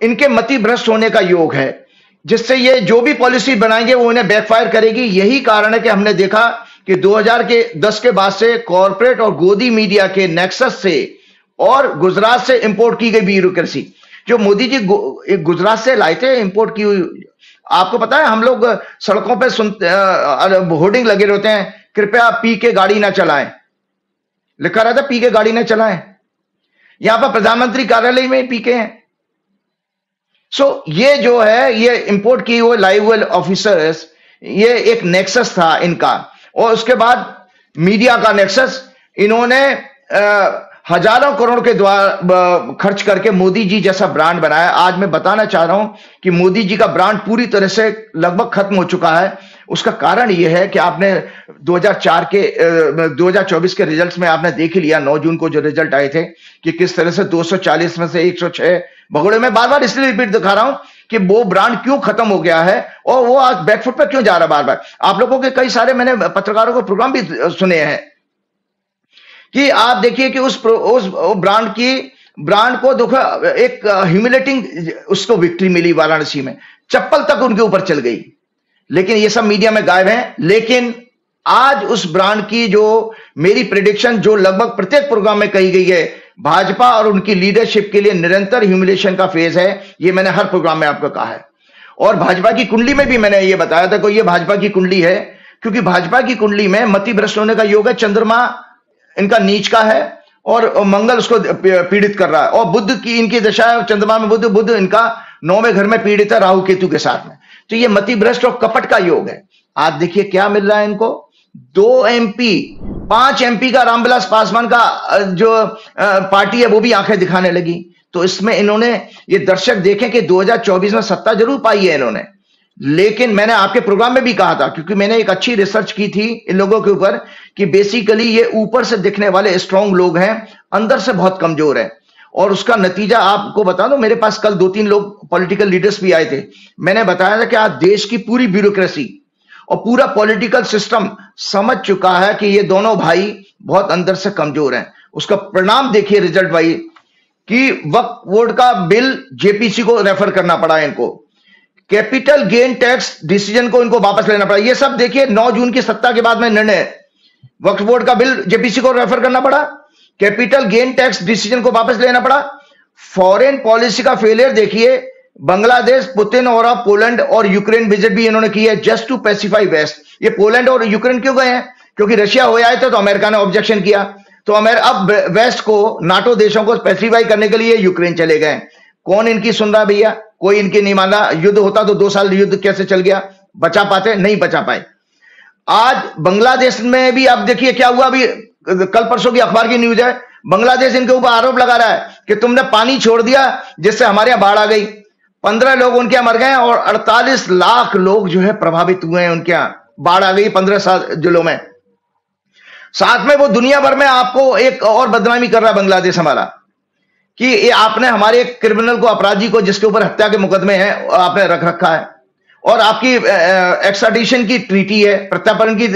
इनके मति भ्रष्ट होने का योग है, जिससे ये जो भी पॉलिसी बनाएंगे वो उन्हें बैकफायर करेगी। यही कारण है कि हमने देखा कि 2010 के बाद से कॉर्पोरेट और गोदी मीडिया के नेक्सस से और गुजरात से इंपोर्ट की गई ब्यूरोक्रेसी, जो मोदी जी गुजरात से लाए थे इंपोर्ट की हुई। आपको पता है हम लोग सड़कों पे सुनते होर्डिंग लगे रहते हैं, कृपया पी के गाड़ी ना चलाएं, लिखा रहता है पी के गाड़ी ना चलाएं। यहां पर प्रधानमंत्री कार्यालय में पी के हैं। सो ये जो है ये इंपोर्ट किए हुए लाइव वेल ऑफिसर्स, ये एक नेक्सस था इनका। और उसके बाद मीडिया का नेक्सस, इन्होंने हजारों करोड़ के द्वारा खर्च करके मोदी जी जैसा ब्रांड बनाया। आज मैं बताना चाह रहा हूं कि मोदी जी का ब्रांड पूरी तरह से लगभग खत्म हो चुका है। उसका कारण यह है कि आपने 2024 के रिजल्ट्स में आपने देख ही लिया, 9 जून को जो रिजल्ट आए थे कि किस तरह से 240 में से 106 भगोड़े में। बार बार इसलिए रिपीट दिखा रहा हूं कि वो ब्रांड क्यों खत्म हो गया है और वो आज बैकफुट पर क्यों जा रहा है। बार बार आप लोगों के कई सारे मैंने पत्रकारों के प्रोग्राम भी सुने हैं कि आप देखिए कि उस ब्रांड को देखो एक ह्यूमिलेटिंग उसको विक्ट्री मिली वाराणसी में, चप्पल तक उनके ऊपर चल गई, लेकिन ये सब मीडिया में गायब हैं। लेकिन आज उस ब्रांड की जो मेरी प्रेडिक्शन जो लगभग प्रत्येक प्रोग्राम में कही गई है, भाजपा और उनकी लीडरशिप के लिए निरंतर ह्यूमिलेशन का फेज है, ये मैंने हर प्रोग्राम में आपको कहा है। और भाजपा की कुंडली में भी मैंने ये बताया था कि ये भाजपा की कुंडली है, क्योंकि भाजपा की कुंडली में मति भ्रष्ट होने का योग है, चंद्रमा इनका नीच का है और मंगल उसको पीड़ित कर रहा है, और बुद्ध की इनकी दशा है, चंद्रमा में बुद्ध इनका 9वें घर में पीड़ित है राहु केतु के साथ में। तो ये मति भ्रष्ट और कपट का योग है। आज देखिए क्या मिल रहा है इनको, 2 MP 5 MP का रामविलास पासवान का जो पार्टी है वो भी आंखें दिखाने लगी। तो इसमें इन्होंने ये दर्शक देखें कि 2024 में सत्ता जरूर पाई है इन्होंने, लेकिन मैंने आपके प्रोग्राम में भी कहा था, क्योंकि मैंने एक अच्छी रिसर्च की थी इन लोगों के ऊपर, कि बेसिकली ये ऊपर से दिखने वाले स्ट्रांग लोग हैं, अंदर से बहुत कमजोर है। और उसका नतीजा आपको बता दो, मेरे पास कल 2-3 लोग पॉलिटिकल लीडर्स भी आए थे, मैंने बताया था कि आज देश की पूरी ब्यूरोक्रेसी और पूरा पॉलिटिकल सिस्टम समझ चुका है कि ये दोनों भाई बहुत अंदर से कमजोर हैं। उसका परिणाम देखिए रिजल्ट भाई, कि वक्फ बोर्ड का बिल जेपीसी को रेफर करना पड़ा इनको, कैपिटल गेन टैक्स डिसीजन को इनको वापस लेना पड़ा। ये सब देखिए 9 जून की सत्ता के बाद में निर्णय, वक्फ बोर्ड का बिल जेपीसी को रेफर करना पड़ा, कैपिटल गेन टैक्स डिसीजन को वापस लेना पड़ा। फॉरेन पॉलिसी का फेलियर देखिए, बांग्लादेश, पुतिन और पोलैंड और यूक्रेन विजिट भी इन्होंने की है जस्ट टू पैसिफाई वेस्ट। ये पोलैंड और यूक्रेन क्यों गए हैं? क्योंकि रशिया हो आए थे तो अमेरिका ने ऑब्जेक्शन किया, तो अब वेस्ट को, नाटो देशों को पैसिफाई करने के लिए यूक्रेन चले गए। कौन इनकी सुन रहा भैया? कोई इनकी नहीं मान रहा। युद्ध होता तो 2 साल युद्ध कैसे चल गया, बचा पाते? नहीं बचा पाए। आज बांग्लादेश में भी आप देखिए क्या हुआ, अभी कल परसों की अखबार की न्यूज है, बांग्लादेश इनके ऊपर आरोप लगा रहा है कि तुमने पानी छोड़ दिया जिससे हमारे यहां बाढ़ आ गई, 15 लोग उनके यहां मर गए और 48 लाख लोग जो है प्रभावित हुए हैं, उनके यहां बाढ़ आ गई 15 जिलों में। साथ में वो दुनिया भर में आपको एक और बदनामी कर रहा है बांग्लादेश हमारा, कि ये आपने हमारे एक क्रिमिनल को, अपराधी को जिसके ऊपर हत्या के मुकदमे हैं, आपने रख रखा है, और आपकी एक्स्ट्राडिशन की ट्रीटी है, प्रत्यार्पण की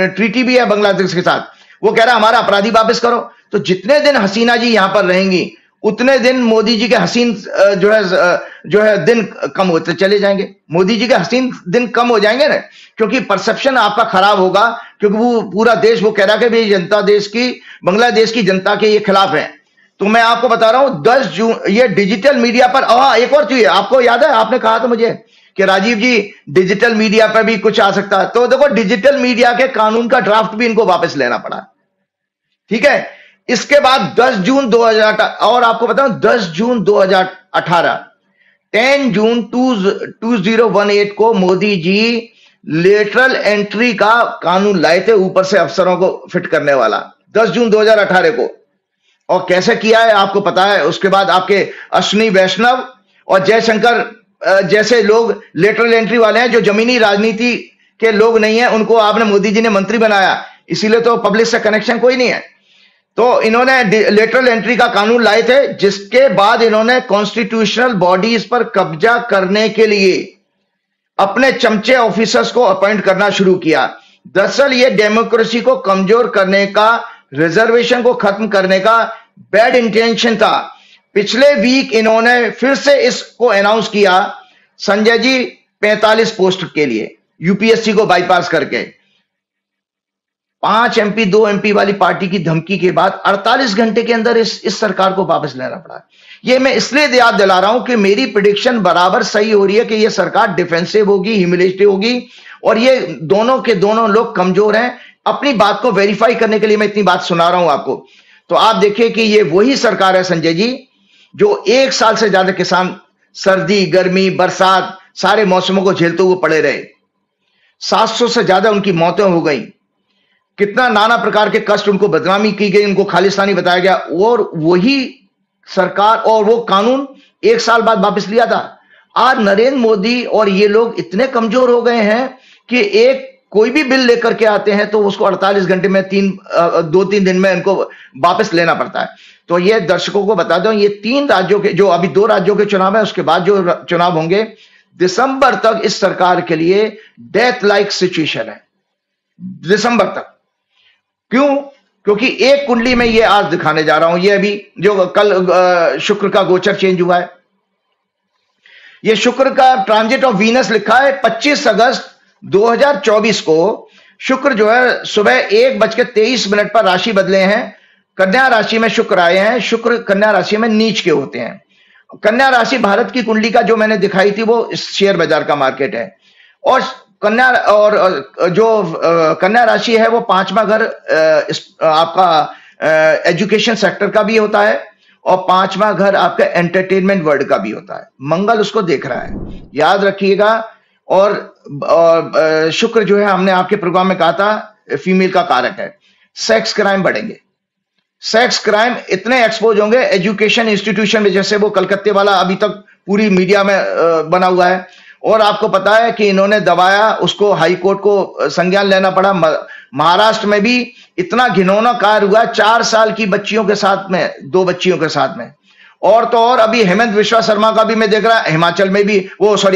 ट्रीटी भी है बांग्लादेश के साथ। वो कह रहा है हमारा अपराधी वापस करो। तो जितने दिन हसीना जी यहां पर रहेंगी उतने दिन मोदी जी के हसीन जो है दिन कम होते चले जाएंगे। मोदी जी के हसीन दिन कम हो जाएंगे ना, क्योंकि परसेप्शन आपका खराब होगा, क्योंकि वो पूरा देश वो कह रहा है कि जनता देश की, बांग्लादेश की जनता के ये खिलाफ है। तो मैं आपको बता रहा हूं 10 जून ये डिजिटल मीडिया पर, एक और चीज आपको याद है, आपने कहा था मुझे कि राजीव जी डिजिटल मीडिया पर भी कुछ आ सकता है, तो देखो डिजिटल मीडिया के कानून का ड्राफ्ट भी इनको वापस लेना पड़ा, ठीक है। इसके बाद 10 जून 2018, और आपको बताऊं 10 जून 2018, 10 जून 2018 को मोदी जी लेटरल एंट्री का कानून लाए थे, ऊपर से अफसरों को फिट करने वाला, 10 जून 2018 को। और कैसे किया है आपको पता है। उसके बाद आपके अश्विनी वैष्णव और जयशंकर जैसे लोग लेटरल एंट्री वाले हैं, जो जमीनी राजनीति के लोग नहीं है, उनको आपने मोदी जी ने मंत्री बनाया, इसीलिए तो पब्लिक से कनेक्शन कोई नहीं है। तो इन्होंने लेटरल एंट्री का कानून लाए थे, जिसके बाद इन्होंने कॉन्स्टिट्यूशनल बॉडीज पर कब्जा करने के लिए अपने चमचे ऑफिसर्स को अपॉइंट करना शुरू किया। दरअसल ये डेमोक्रेसी को कमजोर करने का, रिजर्वेशन को खत्म करने का बैड इंटेंशन था। पिछले वीक इन्होंने फिर से इसको अनाउंस किया, संजय जी 45 पोस्ट के लिए यूपीएससी को बाईपास करके। 5 MP 2 MP वाली पार्टी की धमकी के बाद 48 घंटे के अंदर इस सरकार को वापस लेना पड़ा। ये मैं इसलिए याद दिला रहा हूं कि मेरी प्रेडिक्शन बराबर सही हो रही है कि ये सरकार डिफेंसिव होगी, ह्यूमिलेटिव होगी, और ये दोनों के दोनों लोग कमजोर हैं। अपनी बात को वेरीफाई करने के लिए मैं इतनी बात सुना रहा हूं आपको। तो आप देखिए कि ये वही सरकार है संजय जी, जो 1 साल से ज्यादा किसान सर्दी, गर्मी, बरसात सारे मौसमों को झेलते हुए पड़े रहे। 700 से ज्यादा उनकी मौतें हो गई। कितना नाना प्रकार के कष्ट, उनको बदनामी की गई, उनको खालिस्तानी बताया गया, और वही सरकार और वो कानून 1 साल बाद वापस लिया था। आज नरेंद्र मोदी और ये लोग इतने कमजोर हो गए हैं कि कोई भी बिल लेकर के आते हैं तो उसको 48 घंटे में 2-3 दिन में इनको वापस लेना पड़ता है। तो ये दर्शकों को बता दूं, ये 3 राज्यों के, जो अभी 2 राज्यों के चुनाव है, उसके बाद जो चुनाव होंगे दिसंबर तक, इस सरकार के लिए डेथ लाइक सिचुएशन है दिसंबर तक। क्यों? क्योंकि एक कुंडली में ये आज दिखाने जा रहा हूं, ये अभी जो कल शुक्र का गोचर चेंज हुआ है, ये शुक्र का ट्रांजिट ऑफ वीनस लिखा है 25 अगस्त 2024 को शुक्र जो है सुबह 1:23 पर राशि बदले हैं, कन्या राशि में शुक्र आए हैं। शुक्र कन्या राशि में नीच के होते हैं। कन्या राशि भारत की कुंडली का जो मैंने दिखाई थी वो शेयर बाजार का मार्केट है, और कन्या राशि है वो 5वां घर आपका एजुकेशन सेक्टर का भी होता है, और 5वां घर आपका एंटरटेनमेंट वर्ल्ड का भी होता है। मंगल उसको देख रहा है, याद रखिएगा। और शुक्र जो है, हमने आपके प्रोग्राम में कहा था, फीमेल का कारक है। सेक्स क्राइम बढ़ेंगे, सेक्स क्राइम इतने एक्सपोज होंगे एजुकेशन इंस्टीट्यूशन में, जैसे वो कलकत्ते वाला अभी तक पूरी मीडिया में बना हुआ है। और आपको पता है कि इन्होंने दबाया, उसको हाई कोर्ट को संज्ञान लेना पड़ा। महाराष्ट्र में भी इतना घिनौना कार्य हुआ 4 साल की बच्चियों के साथ में, 2 बच्चियों के साथ में। और तो और अभी हेमंत विश्वा शर्मा का भी मैं देख रहा, हिमाचल में भी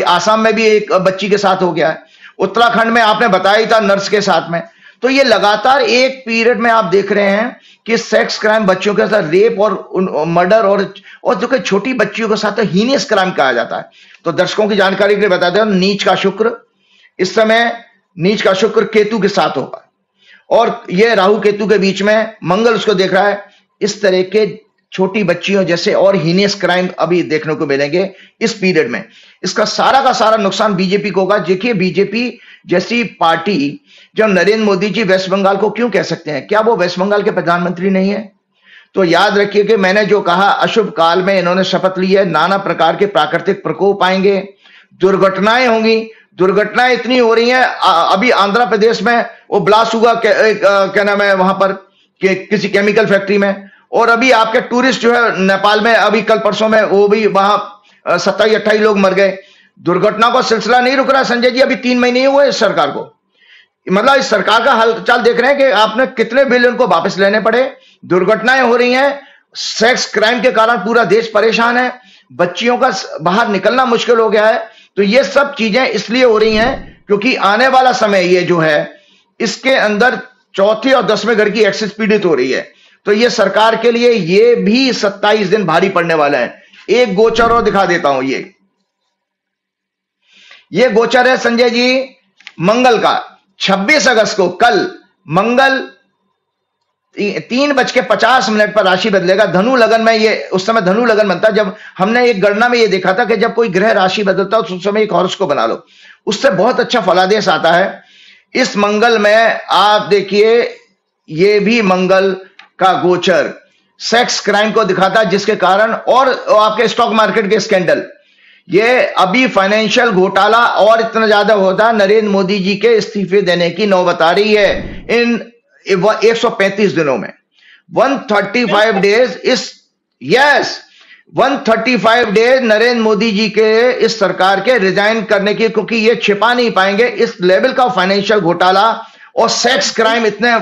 आसाम में भी एक बच्ची के साथ हो गया है। उत्तराखंड में आपने बताया ही था, नर्स के साथ में। तो ये लगातार एक पीरियड में आप देख रहे हैं कि सेक्स क्राइम, बच्चियों के साथ रेप और मर्डर, और जो कि छोटी बच्चियों के साथ हीनियस क्राइम कहा जाता है। तो दर्शकों की जानकारी के लिए बता दें, नीच का शुक्र इस समय, नीच का शुक्र केतु के साथ होगा, और ये राहु केतु के बीच में मंगल उसको देख रहा है। इस तरह के छोटी बच्चियों जैसे और हीनियस क्राइम अभी देखने को मिलेंगे इस पीरियड में। इसका सारा का सारा नुकसान बीजेपी को होगा। देखिए, बीजेपी जैसी पार्टी, जब नरेंद्र मोदी जी वेस्ट बंगाल को क्यों कह सकते हैं, क्या वो वेस्ट बंगाल के प्रधानमंत्री नहीं है? तो याद रखिए कि मैंने जो कहा, अशुभ काल में इन्होंने शपथ ली है, नाना प्रकार के प्राकृतिक प्रकोप आएंगे, दुर्घटनाएं होंगी। दुर्घटनाएं इतनी हो रही हैं, अभी आंध्र प्रदेश में वो ब्लास्ट हुआ, क्या नाम है वहां पर, किसी केमिकल फैक्ट्री में। और अभी आपके टूरिस्ट जो है नेपाल में, अभी कल परसों में वो भी वहां 27-28 लोग मर गए। दुर्घटना का सिलसिला नहीं रुक रहा संजय जी। अभी 3 महीने हुए इस सरकार को, मतलब इस सरकार का हालचाल देख रहे हैं कि आपने कितने बिल उनको वापस लेने पड़े। दुर्घटनाएं हो रही हैं, सेक्स क्राइम के कारण पूरा देश परेशान है, बच्चियों का बाहर निकलना मुश्किल हो गया है। तो ये सब चीजें इसलिए हो रही हैं क्योंकि आने वाला समय ये जो है, इसके अंदर चौथे और 10वें घर की एक्सेस पीड़ित हो रही है। तो ये सरकार के लिए ये भी 27 दिन भारी पड़ने वाला है। एक गोचर और दिखा देता हूं, ये गोचर है संजय जी मंगल का। 26 अगस्त को कल मंगल 3:50 पर राशि बदलेगा धनु लगन में। ये उस समय धनु लगन बनता है, जब हमने एक गणना में ये देखा था कि जब कोई ग्रह राशि बदलता है तो उस समय एक हॉरोस्कोप बना लो, उससे बहुत अच्छा फलादेश आता है। इस मंगल में आप देखिए, ये भी मंगल का गोचर सेक्स क्राइम को दिखाता है, जिसके कारण और आपके स्टॉक मार्केट के स्कैंडल, ये अभी फाइनेंशियल घोटाला और इतना ज्यादा होता है। नरेंद्र मोदी जी के इस्तीफे देने की नौबत आ रही है इन 135 दिनों में। 135 डेज इस 135 डेज नरेंद्र मोदी जी के इस सरकार के रिजाइन करने की, क्योंकि ये छिपा नहीं पाएंगे इस लेवल का फाइनेंशियल घोटाला और सेक्स क्राइम इतने,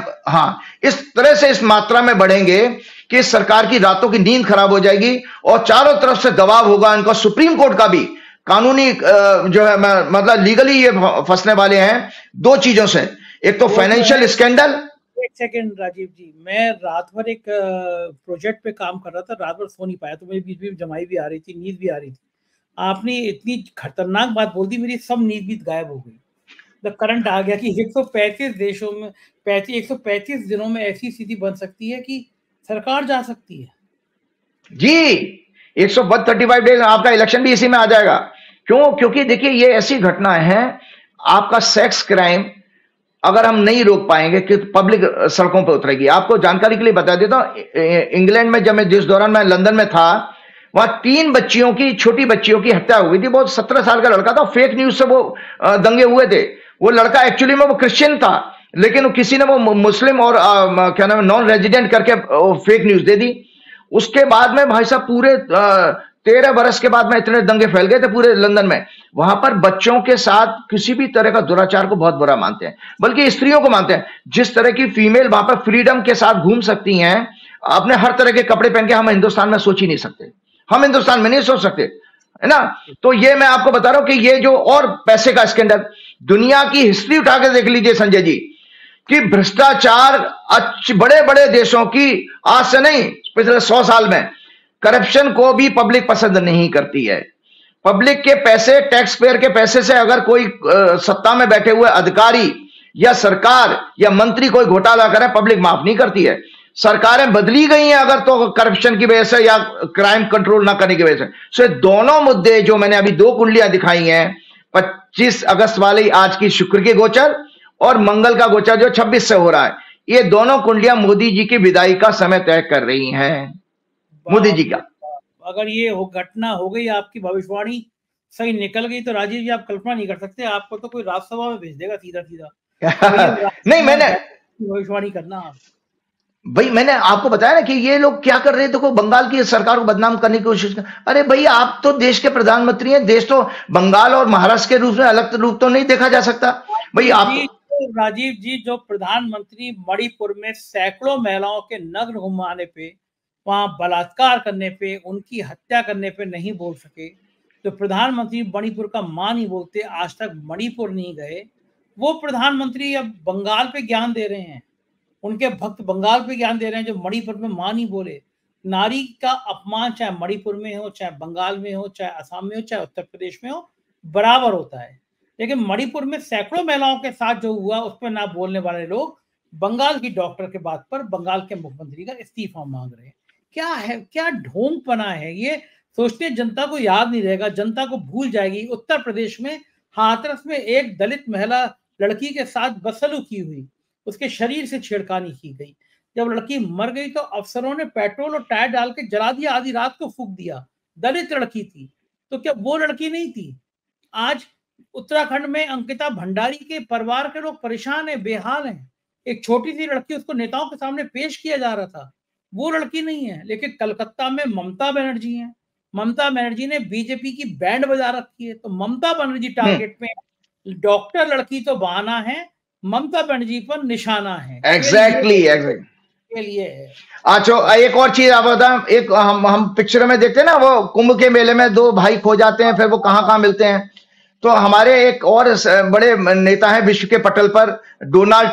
इस तरह से इस मात्रा में बढ़ेंगे कि इस सरकार की रातों की नींद खराब हो जाएगी और चारों तरफ से दबाव होगा इनका। सुप्रीम कोर्ट का भी कानूनी जो है, मतलब लीगली ये फंसने वाले हैं 2 चीजों से। एक तो फाइनेंशियल स्कैंडल। एक सेकंड राजीव जी, मैं रात भर एक प्रोजेक्ट पे काम कर रहा था, रात भर सो नहीं पाया, तो मेरी बीच में जमाई भी आ रही थी, नींद भी आ रही थी। आपने इतनी खतरनाक बात बोल दी, मेरी सब नींद भी गायब हो गई। करंट आ गया कि 135 देशों में 135 दिनों में ऐसी स्थिति बन सकती है कि सरकार जा सकती है। जी, 135 डेज आपका इलेक्शन भी इसी में आ जाएगा। क्यों? क्योंकि देखिए ये ऐसी घटना है, आपका सेक्स क्राइम अगर हम नहीं रोक पाएंगे कि पब्लिक सड़कों पर उतरेगी। आपको जानकारी के लिए बता देता हूं, इंग्लैंड में जब जिस दौरान मैं लंदन में था, वहां 3 बच्चियों की, छोटी बच्चियों की हत्या हुई थी। बहुत 17 साल का लड़का था, फेक न्यूज से वो दंगे हुए थे। वो लड़का एक्चुअली में वो क्रिश्चियन था, लेकिन किसी ने वो मुस्लिम और क्या नाम है नॉन रेजिडेंट करके फेक न्यूज दे दी। उसके बाद में भाई साहब पूरे 13 बरस के बाद में इतने दंगे फैल गए थे पूरे लंदन में। वहां पर बच्चों के साथ किसी भी तरह का दुराचार को बहुत बुरा मानते हैं, बल्कि स्त्रियों को मानते हैं। जिस तरह की फीमेल वहां पर फ्रीडम के साथ घूम सकती हैं, अपने हर तरह के कपड़े पहन के, हम हिंदुस्तान में सोच ही नहीं सकते। हम हिंदुस्तान में नहीं सोच सकते, है ना। तो ये मैं आपको बता रहा हूं कि ये जो और पैसे का स्कैंडल, दुनिया की हिस्ट्री उठा के देख लीजिए संजय जी, कि भ्रष्टाचार बड़े बड़े देशों की, आज से नहीं पिछले 100 साल में, करप्शन को भी पब्लिक पसंद नहीं करती है। पब्लिक के पैसे, टैक्स पेयर के पैसे से अगर कोई सत्ता में बैठे हुए अधिकारी या सरकार या मंत्री कोई घोटाला करे, पब्लिक माफ नहीं करती है। सरकारें बदली गई हैं अगर तो करप्शन की वजह से या क्राइम कंट्रोल ना करने की वजह से। दोनों मुद्दे जो मैंने अभी 2 कुंडलियां दिखाई हैं, 25 अगस्त वाली आज की शुक्र की गोचर और मंगल का गोचर जो 26 से हो रहा है, ये दोनों कुंडलियां मोदी जी की विदाई का समय तय कर रही हैं। मोदी जी का अगर ये घटना हो गई, आपकी भविष्यवाणी सही निकल गई, तो राजीव जी आप कल्पना नहीं कर सकते, आपको तो कोई राज्यसभा में भेज देगा सीधा सीधा। नहीं, मैंने भविष्यवाणी करना भाई, मैंने आपको बताया ना कि ये लोग क्या कर रहे थे, देखो बंगाल की सरकार को बदनाम करने की कोशिश कर। अरे भाई, आप तो देश के प्रधानमंत्री हैं, देश तो बंगाल और महाराष्ट्र के रूप में अलग रूप तो नहीं देखा जा सकता भाई। आप राजीव जी, जो प्रधानमंत्री मणिपुर में सैकड़ों महिलाओं के नग्न घुमाने पे, वहां बलात्कार करने पे, उनकी हत्या करने पे नहीं बोल सके, तो प्रधानमंत्री मणिपुर का मां नहीं बोलते, आज तक मणिपुर नहीं गए, वो प्रधानमंत्री अब बंगाल पे ज्ञान दे रहे हैं। उनके भक्त बंगाल पे ज्ञान दे रहे हैं, जो मणिपुर में मां नहीं बोले। नारी का अपमान चाहे मणिपुर में हो, चाहे बंगाल में हो, चाहे असम में हो, चाहे उत्तर प्रदेश में हो, बराबर होता है। लेकिन मणिपुर में सैकड़ों महिलाओं के साथ जो हुआ, उस पर ना बोलने वाले लोग बंगाल की डॉक्टर के बात पर बंगाल के मुख्यमंत्री का इस्तीफा मांग रहे हैं। क्या है, क्या ढोंगपना है ये। सोचते जनता को याद नहीं रहेगा, जनता को भूल जाएगी। उत्तर प्रदेश में हाथरस में एक दलित महिला लड़की के साथ बदसलूकी हुई, उसके शरीर से छेड़खानी की गई। जब लड़की मर गई तो अफसरों ने पेट्रोल और टायर डाल के जला दिया, आधी रात को फूंक दिया। दलित लड़की थी, तो क्या वो लड़की नहीं थी? आज उत्तराखंड में अंकिता भंडारी के परिवार के लोग परेशान हैं, बेहाल हैं। एक छोटी सी लड़की, उसको नेताओं के सामने पेश किया जा रहा था, वो लड़की नहीं है। लेकिन कलकत्ता में ममता बनर्जी है, ममता बनर्जी ने बीजेपी की बैंड बजा रखी है, तो ममता बनर्जी टारगेट में। डॉक्टर लड़की तो बहाना है, ममता बनर्जी पर निशाना है। एग्जैक्टली के लिए है। अच्छा, एक और चीज आप बताएं, एक हम पिक्चर में देखते हैं ना, वो कुंभ के मेले में 2 भाई खो जाते हैं, फिर वो कहां मिलते हैं। तो हमारे एक और बड़े नेता हैं विश्व के पटल पर, डोनाल्ड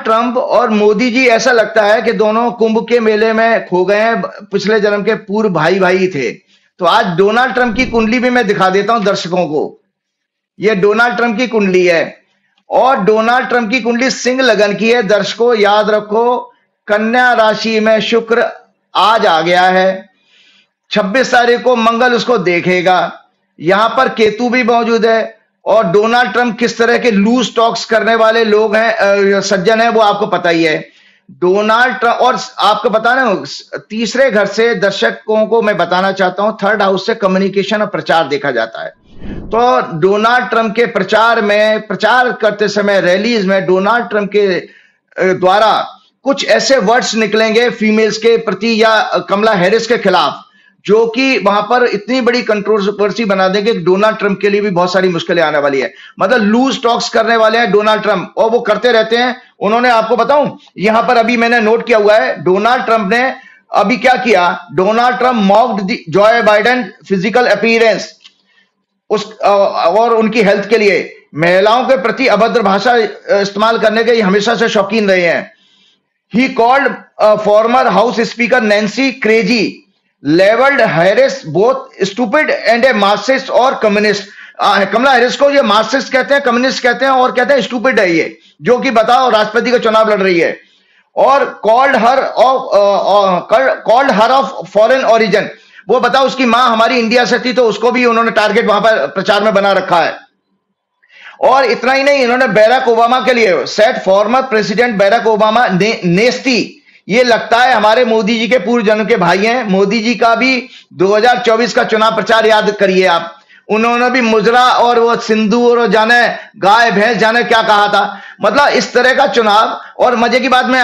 ट्रंप और मोदी जी, ऐसा लगता है कि दोनों कुंभ के मेले में खो गए हैं, पिछले जन्म के पूर्व भाई थे। तो आज डोनाल्ड ट्रंप की कुंडली भी मैं दिखा देता हूं दर्शकों को। यह डोनाल्ड ट्रंप की कुंडली है, और डोनाल्ड ट्रंप की कुंडली सिंह लगन की है। दर्शकों याद रखो, कन्या राशि में शुक्र आज आ गया है, 26 तारीख को मंगल उसको देखेगा। यहां पर केतु भी मौजूद है, और डोनाल्ड ट्रंप किस तरह के लूज टॉक्स करने वाले लोग हैं, सज्जन हैं, वो आपको पता ही है। डोनाल्ड ट्रंप, और आपको बताना, तीसरे घर से दर्शकों को मैं बताना चाहता हूं, 3rd हाउस से कम्युनिकेशन और प्रचार देखा जाता है। तो डोनाल्ड ट्रंप के प्रचार करते समय, रैलीज में डोनाल्ड ट्रंप के द्वारा कुछ ऐसे वर्ड्स निकलेंगे फीमेल्स के प्रति या कमला हैरिस के खिलाफ, जो कि वहां पर इतनी बड़ी कंट्रोवर्सी बना देंगे कि डोनाल्ड ट्रंप के लिए भी बहुत सारी मुश्किलें आने वाली है। मतलब लूज टॉक्स करने वाले हैं डोनाल्ड ट्रंप, और वो करते रहते हैं। उन्होंने, आपको बताऊं, यहां पर अभी मैंने नोट किया हुआ है, डोनाल्ड ट्रंप ने अभी क्या किया, Donald Trump mocked Joy Biden physical appearance, और उनकी हेल्थ के लिए महिलाओं के प्रति अभद्र भाषा इस्तेमाल करने के हमेशा से शौकीन रहे हैं। He called former house speaker Nancy crazy, labelled Harris both stupid and a Marxist और कम्युनिस्ट। कमला हैरिस को ये मार्क्सिस्ट कहते हैं, कम्युनिस्ट कहते हैं और कहते हैं स्टूपिड है ये, जो कि बताओ राष्ट्रपति का चुनाव लड़ रही है, और called her of foreign origin. वो बताओ उसकी मां हमारी इंडिया से थी, तो उसको भी उन्होंने टारगेट वहां पर प्रचार में बना रखा है। और इतना ही नहीं, इन्होंने बैराक ओबामा के लिए set former president Barack Obama nasty. ये लगता है हमारे मोदी जी के पूर्व जन्म के भाई हैं। मोदी जी का भी 2024 का चुनाव प्रचार याद करिए आप, उन्होंने भी मुजरा और वो सिंदूर और जाने गाय भैंस जाने क्या कहा था। मतलब इस तरह का चुनाव। और मजे की बात, मैं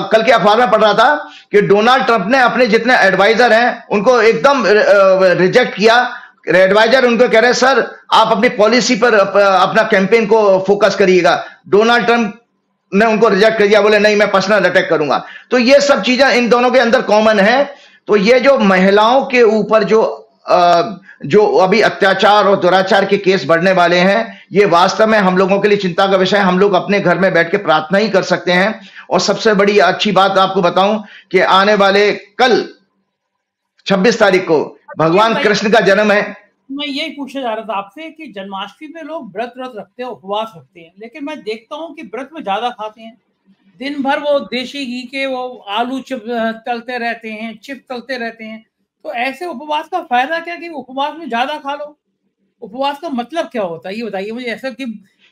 कल के अखबार में पढ़ रहा था कि डोनाल्ड ट्रंप ने अपने जितने एडवाइजर हैं उनको एकदम रिजेक्ट किया। एडवाइजर उनको कह रहे हैं सर आप अपनी पॉलिसी पर अपना कैंपेन को फोकस करिएगा। डोनाल्ड ट्रंप ने उनको रिजेक्ट कर दिया, बोले नहीं मैं पर्सनल अटैक करूंगा। तो ये सब चीजें इन दोनों के अंदर कॉमन है। तो ये जो महिलाओं के ऊपर जो अभी अत्याचार और दुराचार के केस बढ़ने वाले हैं, ये वास्तव में हम लोगों के लिए चिंता का विषय है। हम लोग अपने घर में बैठ के प्रार्थना ही कर सकते हैं। और सबसे बड़ी अच्छी बात आपको बताऊं कि आने वाले कल 26 तारीख को भगवान कृष्ण का जन्म है। मैं यही पूछने जा रहा था आपसे कि जन्माष्टमी में लोग व्रत रखते हैं, उपवास रखते हैं, लेकिन मैं देखता हूँ कि व्रत में ज्यादा खाते हैं। दिन भर वो देशी घी के वो आलू चिप तलते रहते हैं, चिप तलते रहते हैं। तो ऐसे उपवास का फायदा क्या कि उपवास में ज्यादा खा लो? उपवास का मतलब क्या होता है ये बताइए मुझे। ऐसा कि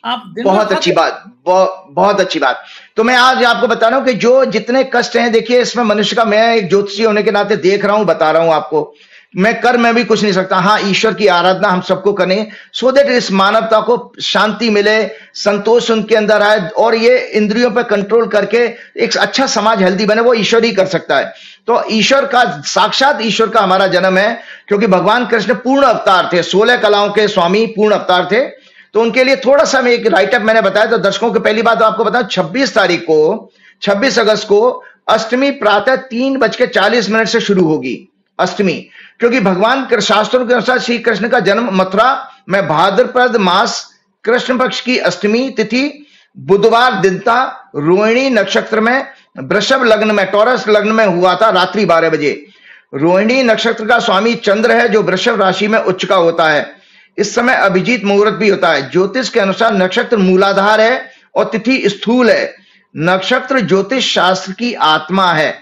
आप दिन बहुत अच्छी बात, बहुत अच्छी बात। तो मैं आज आपको बता रहा हूं कि जो जितने कष्ट हैं, देखिए इसमें मनुष्य का, मैं एक ज्योतिषी होने के नाते देख रहा हूं, बता रहा हूं आपको। मैं कर में भी कुछ नहीं सकता। हाँ, ईश्वर की आराधना हम सबको करें सो दैट इस मानवता को शांति मिले, संतोष उनके अंदर आए, और ये इंद्रियों पर कंट्रोल करके एक अच्छा समाज हेल्दी बने, वो ईश्वर ही कर सकता है। तो ईश्वर का, साक्षात ईश्वर का हमारा जन्म है, क्योंकि भगवान कृष्ण पूर्ण अवतार थे, 16 कलाओं के स्वामी पूर्ण अवतार थे। तो उनके लिए थोड़ा सा मैं एक राइटअप मैंने बताया। तो दर्शकों को पहली बात आपको बताऊं, 26 अगस्त को अष्टमी प्रातः 3:40 से शुरू होगी अष्टमी, क्योंकि भगवान शास्त्रों के अनुसार श्री कृष्ण का जन्म मथुरा में भाद्रपद मास कृष्ण पक्ष की अष्टमी तिथि बुधवार दिन था, रोहिणी नक्षत्र में वृषभ लग्न में, टॉरस लग्न में हुआ था रात्रि 12 बजे। रोहिणी नक्षत्र का स्वामी चंद्र है, जो वृषभ राशि में उच्च का होता है। इस समय अभिजीत मुहूर्त भी होता है। ज्योतिष के अनुसार नक्षत्र मूलाधार है और तिथि स्थूल है। नक्षत्र ज्योतिष शास्त्र की आत्मा है।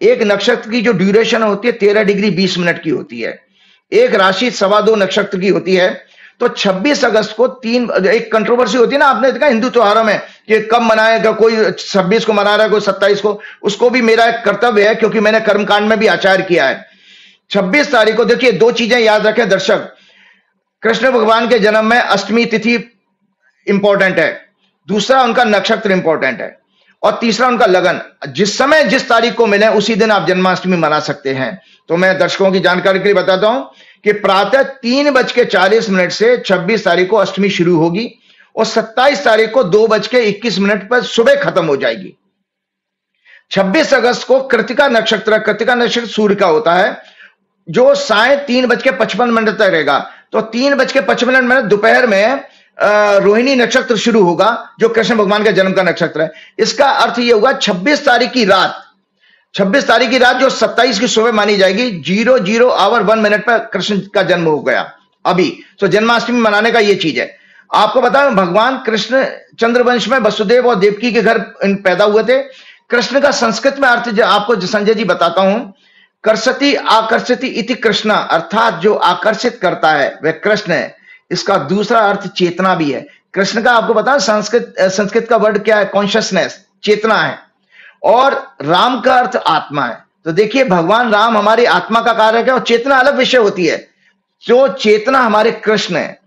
एक नक्षत्र की जो ड्यूरेशन होती है 13 डिग्री 20 मिनट की होती है। एक राशि 2.25 नक्षत्र की होती है। तो 26 अगस्त को एक कंट्रोवर्सी होती है ना, आपने देखा हिंदू त्योहारों में कि कब मनाएगा, कोई 26 को मना रहा है, कोई 27 को। उसको भी मेरा एक कर्तव्य है, क्योंकि मैंने कर्मकांड में भी आचार किया है। 26 तारीख को देखिए, दो चीजें याद रखें दर्शक। कृष्ण भगवान के जन्म में अष्टमी तिथि इंपॉर्टेंट है, दूसरा उनका नक्षत्र इंपॉर्टेंट है, और तीसरा उनका लगन। जिस समय जिस तारीख को मिले उसी दिन आप जन्माष्टमी मना सकते हैं। तो मैं दर्शकों की जानकारी के लिए बताता हूं कि प्रातः 3:40 से 26 तारीख को अष्टमी शुरू होगी और 27 तारीख को 2:21 पर सुबह खत्म हो जाएगी। 26 अगस्त को कृतिका नक्षत्र सूर्य का होता है, जो साय 3:55 तक रहेगा। तो 3:55 दोपहर में रोहिणी नक्षत्र शुरू होगा, जो कृष्ण भगवान के जन्म का नक्षत्र है। इसका अर्थ यह होगा 26 तारीख की रात जो 27 की सुबह मानी जाएगी, 00 आवर 1 मिनट पर कृष्ण का जन्म हो गया अभी। तो जन्माष्टमी मनाने का यह चीज है। आपको बताएं, भगवान कृष्ण चंद्रवंश में वसुदेव और देवकी के घर पैदा हुए थे। कृष्ण का संस्कृत में अर्थ आपको संजय जी बताता हूं, कर्षति आकर्षति इति कृष्णा, अर्थात जो आकर्षित करता है वह कृष्ण है। इसका दूसरा अर्थ चेतना भी है। कृष्ण का आपको बताएं, संस्कृत का वर्ड क्या है? कॉन्शियसनेस, चेतना है। और राम का अर्थ आत्मा है। तो देखिए, भगवान राम हमारी आत्मा का कारक है और चेतना अलग विषय होती है। जो चेतना हमारे कृष्ण है।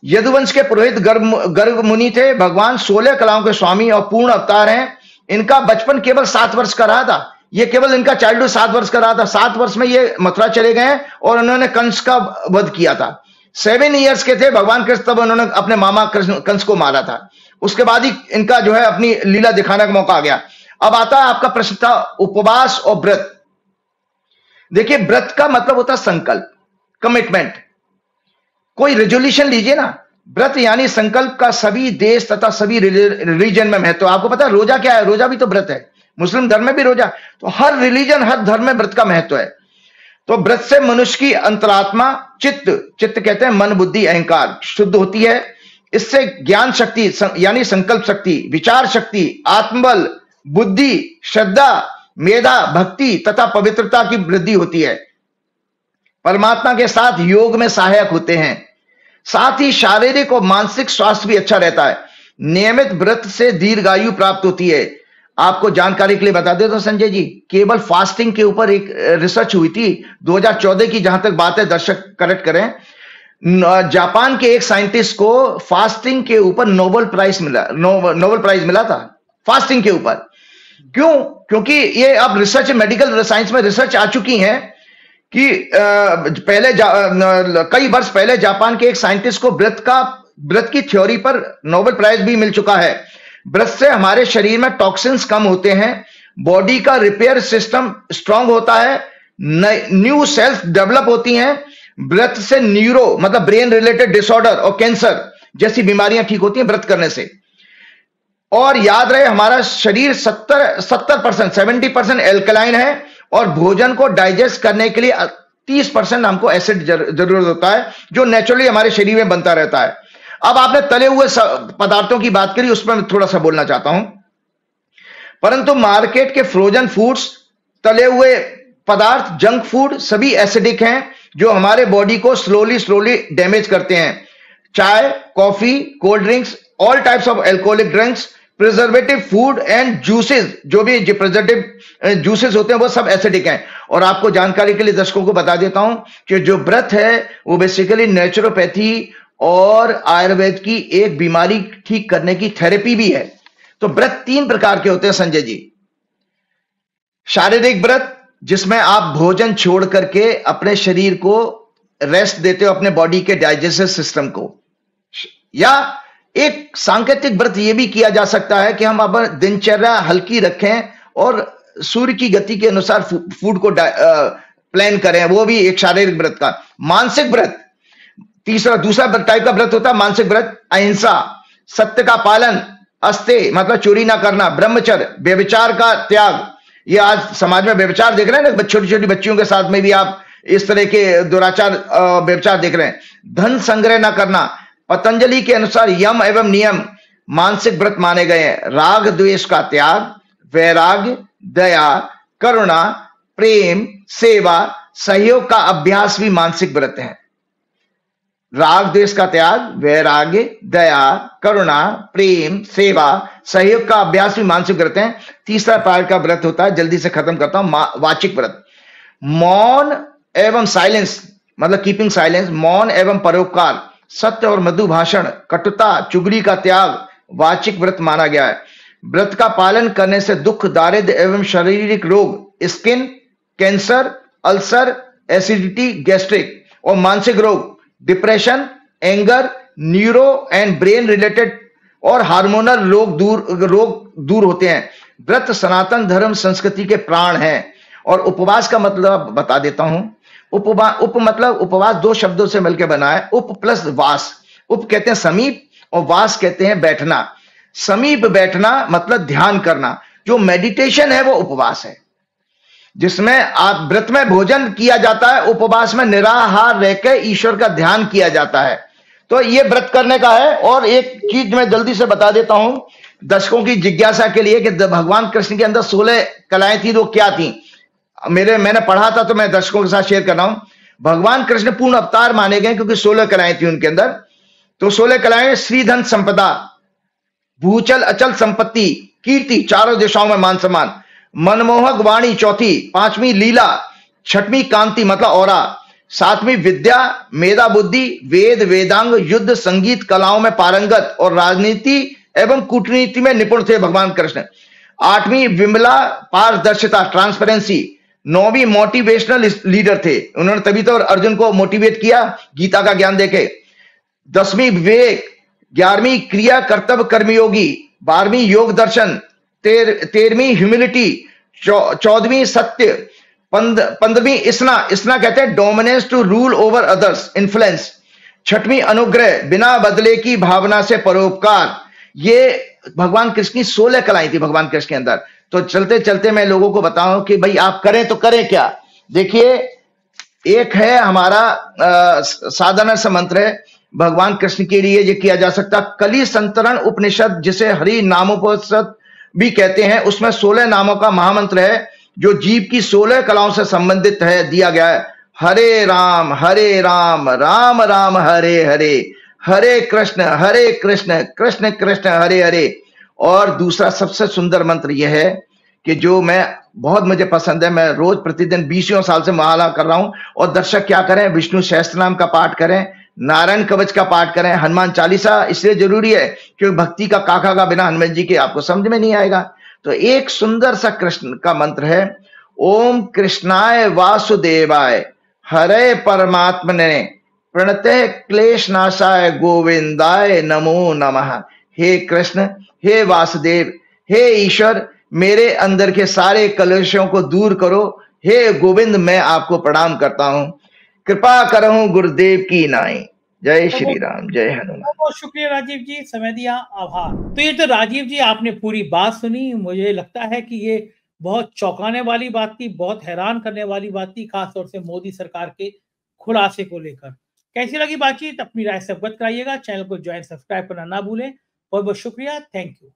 यदुवंश के पुरोहित गर्ग मुनि थे। भगवान 16 कलाओं के स्वामी और पूर्ण अवतार हैं। इनका बचपन केवल 7 वर्ष का रहा था। ये केवल इनका चाइल्डहुड 7 वर्ष का रहा था। 7 वर्ष में ये मथुरा चले गए और उन्होंने कंस का वध किया था। 7 इयर्स के थे भगवान कृष्ण, तब उन्होंने अपने मामा कंस को मारा था। उसके बाद ही इनका जो है अपनी लीला दिखाने का मौका आ गया। अब आता है आपका प्रश्न था उपवास और व्रत। देखिए, व्रत का मतलब होता है संकल्प, कमिटमेंट। कोई रेजोल्यूशन लीजिए ना। व्रत यानी संकल्प का सभी देश तथा सभी रिलीजन में महत्व। आपको पता है रोजा क्या है? रोजा भी तो व्रत है। मुस्लिम धर्म में भी रोजा। तो हर रिलीजन, हर धर्म में व्रत का महत्व है। तो व्रत से मनुष्य की अंतरात्मा चित्त कहते हैं मन, बुद्धि, अहंकार शुद्ध होती है। इससे ज्ञान शक्ति यानी संकल्प शक्ति, विचार शक्ति, आत्मबल, बुद्धि, श्रद्धा, मेधा, भक्ति तथा पवित्रता की वृद्धि होती है। परमात्मा के साथ योग में सहायक होते हैं। साथ ही शारीरिक और मानसिक स्वास्थ्य भी अच्छा रहता है। नियमित व्रत से दीर्घायु प्राप्त होती है। आपको जानकारी के लिए बता दें तो संजय जी, केवल फास्टिंग के ऊपर एक रिसर्च हुई थी 2014 की, जहां तक बात है दर्शक करेक्ट करें। जापान के एक साइंटिस्ट को फास्टिंग के ऊपर नोबेल प्राइज मिला था फास्टिंग के ऊपर। क्यों? क्योंकि ये अब रिसर्च, मेडिकल साइंस में रिसर्च आ चुकी है कि कई वर्ष पहले जापान के एक साइंटिस्ट को व्रत की थ्योरी पर नोबेल प्राइज भी मिल चुका है। व्रत से हमारे शरीर में टॉक्सिन्स कम होते हैं, बॉडी का रिपेयर सिस्टम स्ट्रांग होता है, न्यू सेल्स डेवलप होती हैं। व्रत से न्यूरो मतलब ब्रेन रिलेटेड डिसऑर्डर और कैंसर जैसी बीमारियां ठीक होती हैं व्रत करने से। और याद रहे, हमारा शरीर 70% एल्कलाइन है और भोजन को डाइजेस्ट करने के लिए 30% हमको एसिड जरूरत होता है, जो नेचुरली हमारे शरीर में बनता रहता है। अब आपने तले हुए पदार्थों की बात करी, उस पर मैं थोड़ा सा बोलना चाहता हूं। परंतु मार्केट के फ्रोजन फूड्स, तले हुए पदार्थ, जंक फूड सभी एसिडिक हैं, जो हमारे बॉडी को स्लोली डैमेज करते हैं। चाय, coffee, cold drinks, all types of alcoholic drinks, preservative food and juices, जो भी प्रिजर्वेटिव जूसेस होते हैं वो सब एसिडिक हैं। और आपको जानकारी के लिए दर्शकों को बता देता हूं कि जो व्रत है वो बेसिकली नेचुरोपैथी और आयुर्वेद की एक बीमारी ठीक करने की थेरेपी भी है। तो व्रत 3 प्रकार के होते हैं संजय जी। शारीरिक व्रत, जिसमें आप भोजन छोड़ करके अपने शरीर को रेस्ट देते हो, अपने बॉडी के डाइजेस्टिव सिस्टम को। या एक सांकेतिक व्रत यह भी किया जा सकता है कि हम अपनी दिनचर्या हल्की रखें और सूर्य की गति के अनुसार फूड को प्लान करें, वो भी एक शारीरिक व्रत का। मानसिक व्रत दूसरा टाइप का व्रत होता है मानसिक व्रत। अहिंसा, सत्य का पालन, अस्ते मतलब चोरी ना करना, ब्रह्मचर्य, व्यभिचार का त्याग। ये आज समाज में व्यभिचार देख रहे हैं ना, छोटी छोटी बच्चियों के साथ में भी आप इस तरह के दुराचार व्यभिचार देख रहे हैं। धन संग्रह ना करना, पतंजलि के अनुसार यम एवं नियम मानसिक व्रत माने गए हैं। राग द्वेष का त्याग, वैराग्य, दया, करुणा, प्रेम, सेवा, सहयोग का अभ्यास भी मानसिक व्रत है। राग द्वेष का त्याग, वैराग्य, दया, करुणा, प्रेम, सेवा, सहयोग का अभ्यास भी मानसिक व्रत है। तीसरा प्रकार का व्रत होता है, जल्दी से खत्म करता हूं, वाचिक व्रत। मौन एवं साइलेंस मतलब कीपिंग साइलेंस, मौन एवं परोपकार, सत्य और मधु भाषण, कटुता, चुगली का त्याग वाचिक व्रत माना गया है। व्रत का पालन करने से दुख, दारिद्र्य एवं शारीरिक रोग, skin cancer, ulcer, acidity, gastric और मानसिक रोग, depression, anger, neuro and brain related और हार्मोनल रोग दूर होते हैं। व्रत सनातन धर्म संस्कृति के प्राण हैं। और उपवास का मतलब बता देता हूं। उपवास 2 शब्दों से मिलकर बना है, उप प्लस वास। उप कहते हैं समीप और वास कहते हैं बैठना। समीप बैठना मतलब ध्यान करना, जो मेडिटेशन है वो उपवास है, जिसमें आप व्रत में भोजन किया जाता है, उपवास में निराहार रहकर ईश्वर का ध्यान किया जाता है। तो ये व्रत करने का है। और एक चीज मैं जल्दी से बता देता हूं दर्शकों की जिज्ञासा के लिए कि भगवान कृष्ण के अंदर 16 कलाएं थी, वो क्या थी। मैंने पढ़ा था तो मैं दर्शकों के साथ शेयर कर रहा हूं। भगवान कृष्ण पूर्ण अवतार माने गए क्योंकि 16 कलाएं थी उनके अंदर। तो 16 कलाएं, श्रीधन संपदा, भूचल अचल संपत्ति, कीर्ति, चारों दिशाओं में मान सम्मान, मनमोहक वाणी चौथी, 5वीं लीला, 6वीं कांति मतलब औरा, 7वीं विद्या, मेधा बुद्धि, वेद वेदांग, युद्ध संगीत कलाओं में पारंगत और राजनीति एवं कूटनीति में निपुण थे भगवान कृष्ण। 8वीं विमला पारदर्शिता, ट्रांसपेरेंसी। 9वीं मोटिवेशनल लीडर थे, उन्होंने तभी तो अर्जुन को मोटिवेट किया गीता का ज्ञान देके। 10वीं विवेक, 11वीं क्रिया कर्तव्य कर्मयोगी, 12वीं योग दर्शन, 13वीं ह्यूमिलिटी, 14वीं सत्य, 15वीं इसना कहते हैं dominance to rule over others, influence. 6वीं अनुग्रह, बिना बदले की भावना से परोपकार। ये भगवान कृष्ण की 16 कलाएं थी भगवान कृष्ण के अंदर। तो चलते चलते मैं लोगों को बताऊं कि भाई आप करें तो करें क्या। देखिए एक है हमारा साधारण सा मंत्र है, भगवान कृष्ण के लिए ये किया जा सकता। कली संतरण उपनिषद, जिसे हरि नामोपनिषद भी कहते हैं, उसमें 16 नामों का महामंत्र है जो जीव की 16 कलाओं से संबंधित है, दिया गया है। हरे राम राम राम हरे हरे, हरे कृष्ण कृष्ण कृष्ण हरे हरे। और दूसरा सबसे सुंदर मंत्र यह है कि जो मैं बहुत मुझे पसंद है, मैं रोज प्रतिदिन 20 साल से मुहाला कर रहा हूं। और दर्शक क्या करें, विष्णु सहस्त्रनाम का पाठ करें, नारायण कवच का पाठ करें, हनुमान चालीसा इसलिए जरूरी है क्योंकि भक्ति का काका का बिना हनुमान जी के आपको समझ में नहीं आएगा। तो एक सुंदर सा कृष्ण का मंत्र है, ओम कृष्णाय वासुदेवाय हरे परमात्मने प्रणते क्लेश नाशाय गोविंदाय नमो नमः। हे कृष्ण, हे वासुदेव, हे ईश्वर, मेरे अंदर के सारे कलेशों को दूर करो। हे गोविंद, मैं आपको प्रणाम करता हूं, कृपा करहूं गुरुदेव की नाई। जय श्री राम, जय हनुमान। बहुत बहुत शुक्रिया राजीव जी, समय दिया, आभार। तो ये तो राजीव जी आपने पूरी बात सुनी। मुझे लगता है कि ये बहुत चौंकाने वाली बात थी, बहुत हैरान करने वाली बात थी, खासतौर से मोदी सरकार के खुलासे को लेकर। कैसी लगी बातचीत, अपनी राय से अवगत कराइएगा। चैनल को ज्वाइन सब्सक्राइब करना ना भूलें। बहुत बहुत शुक्रिया, थैंक यू।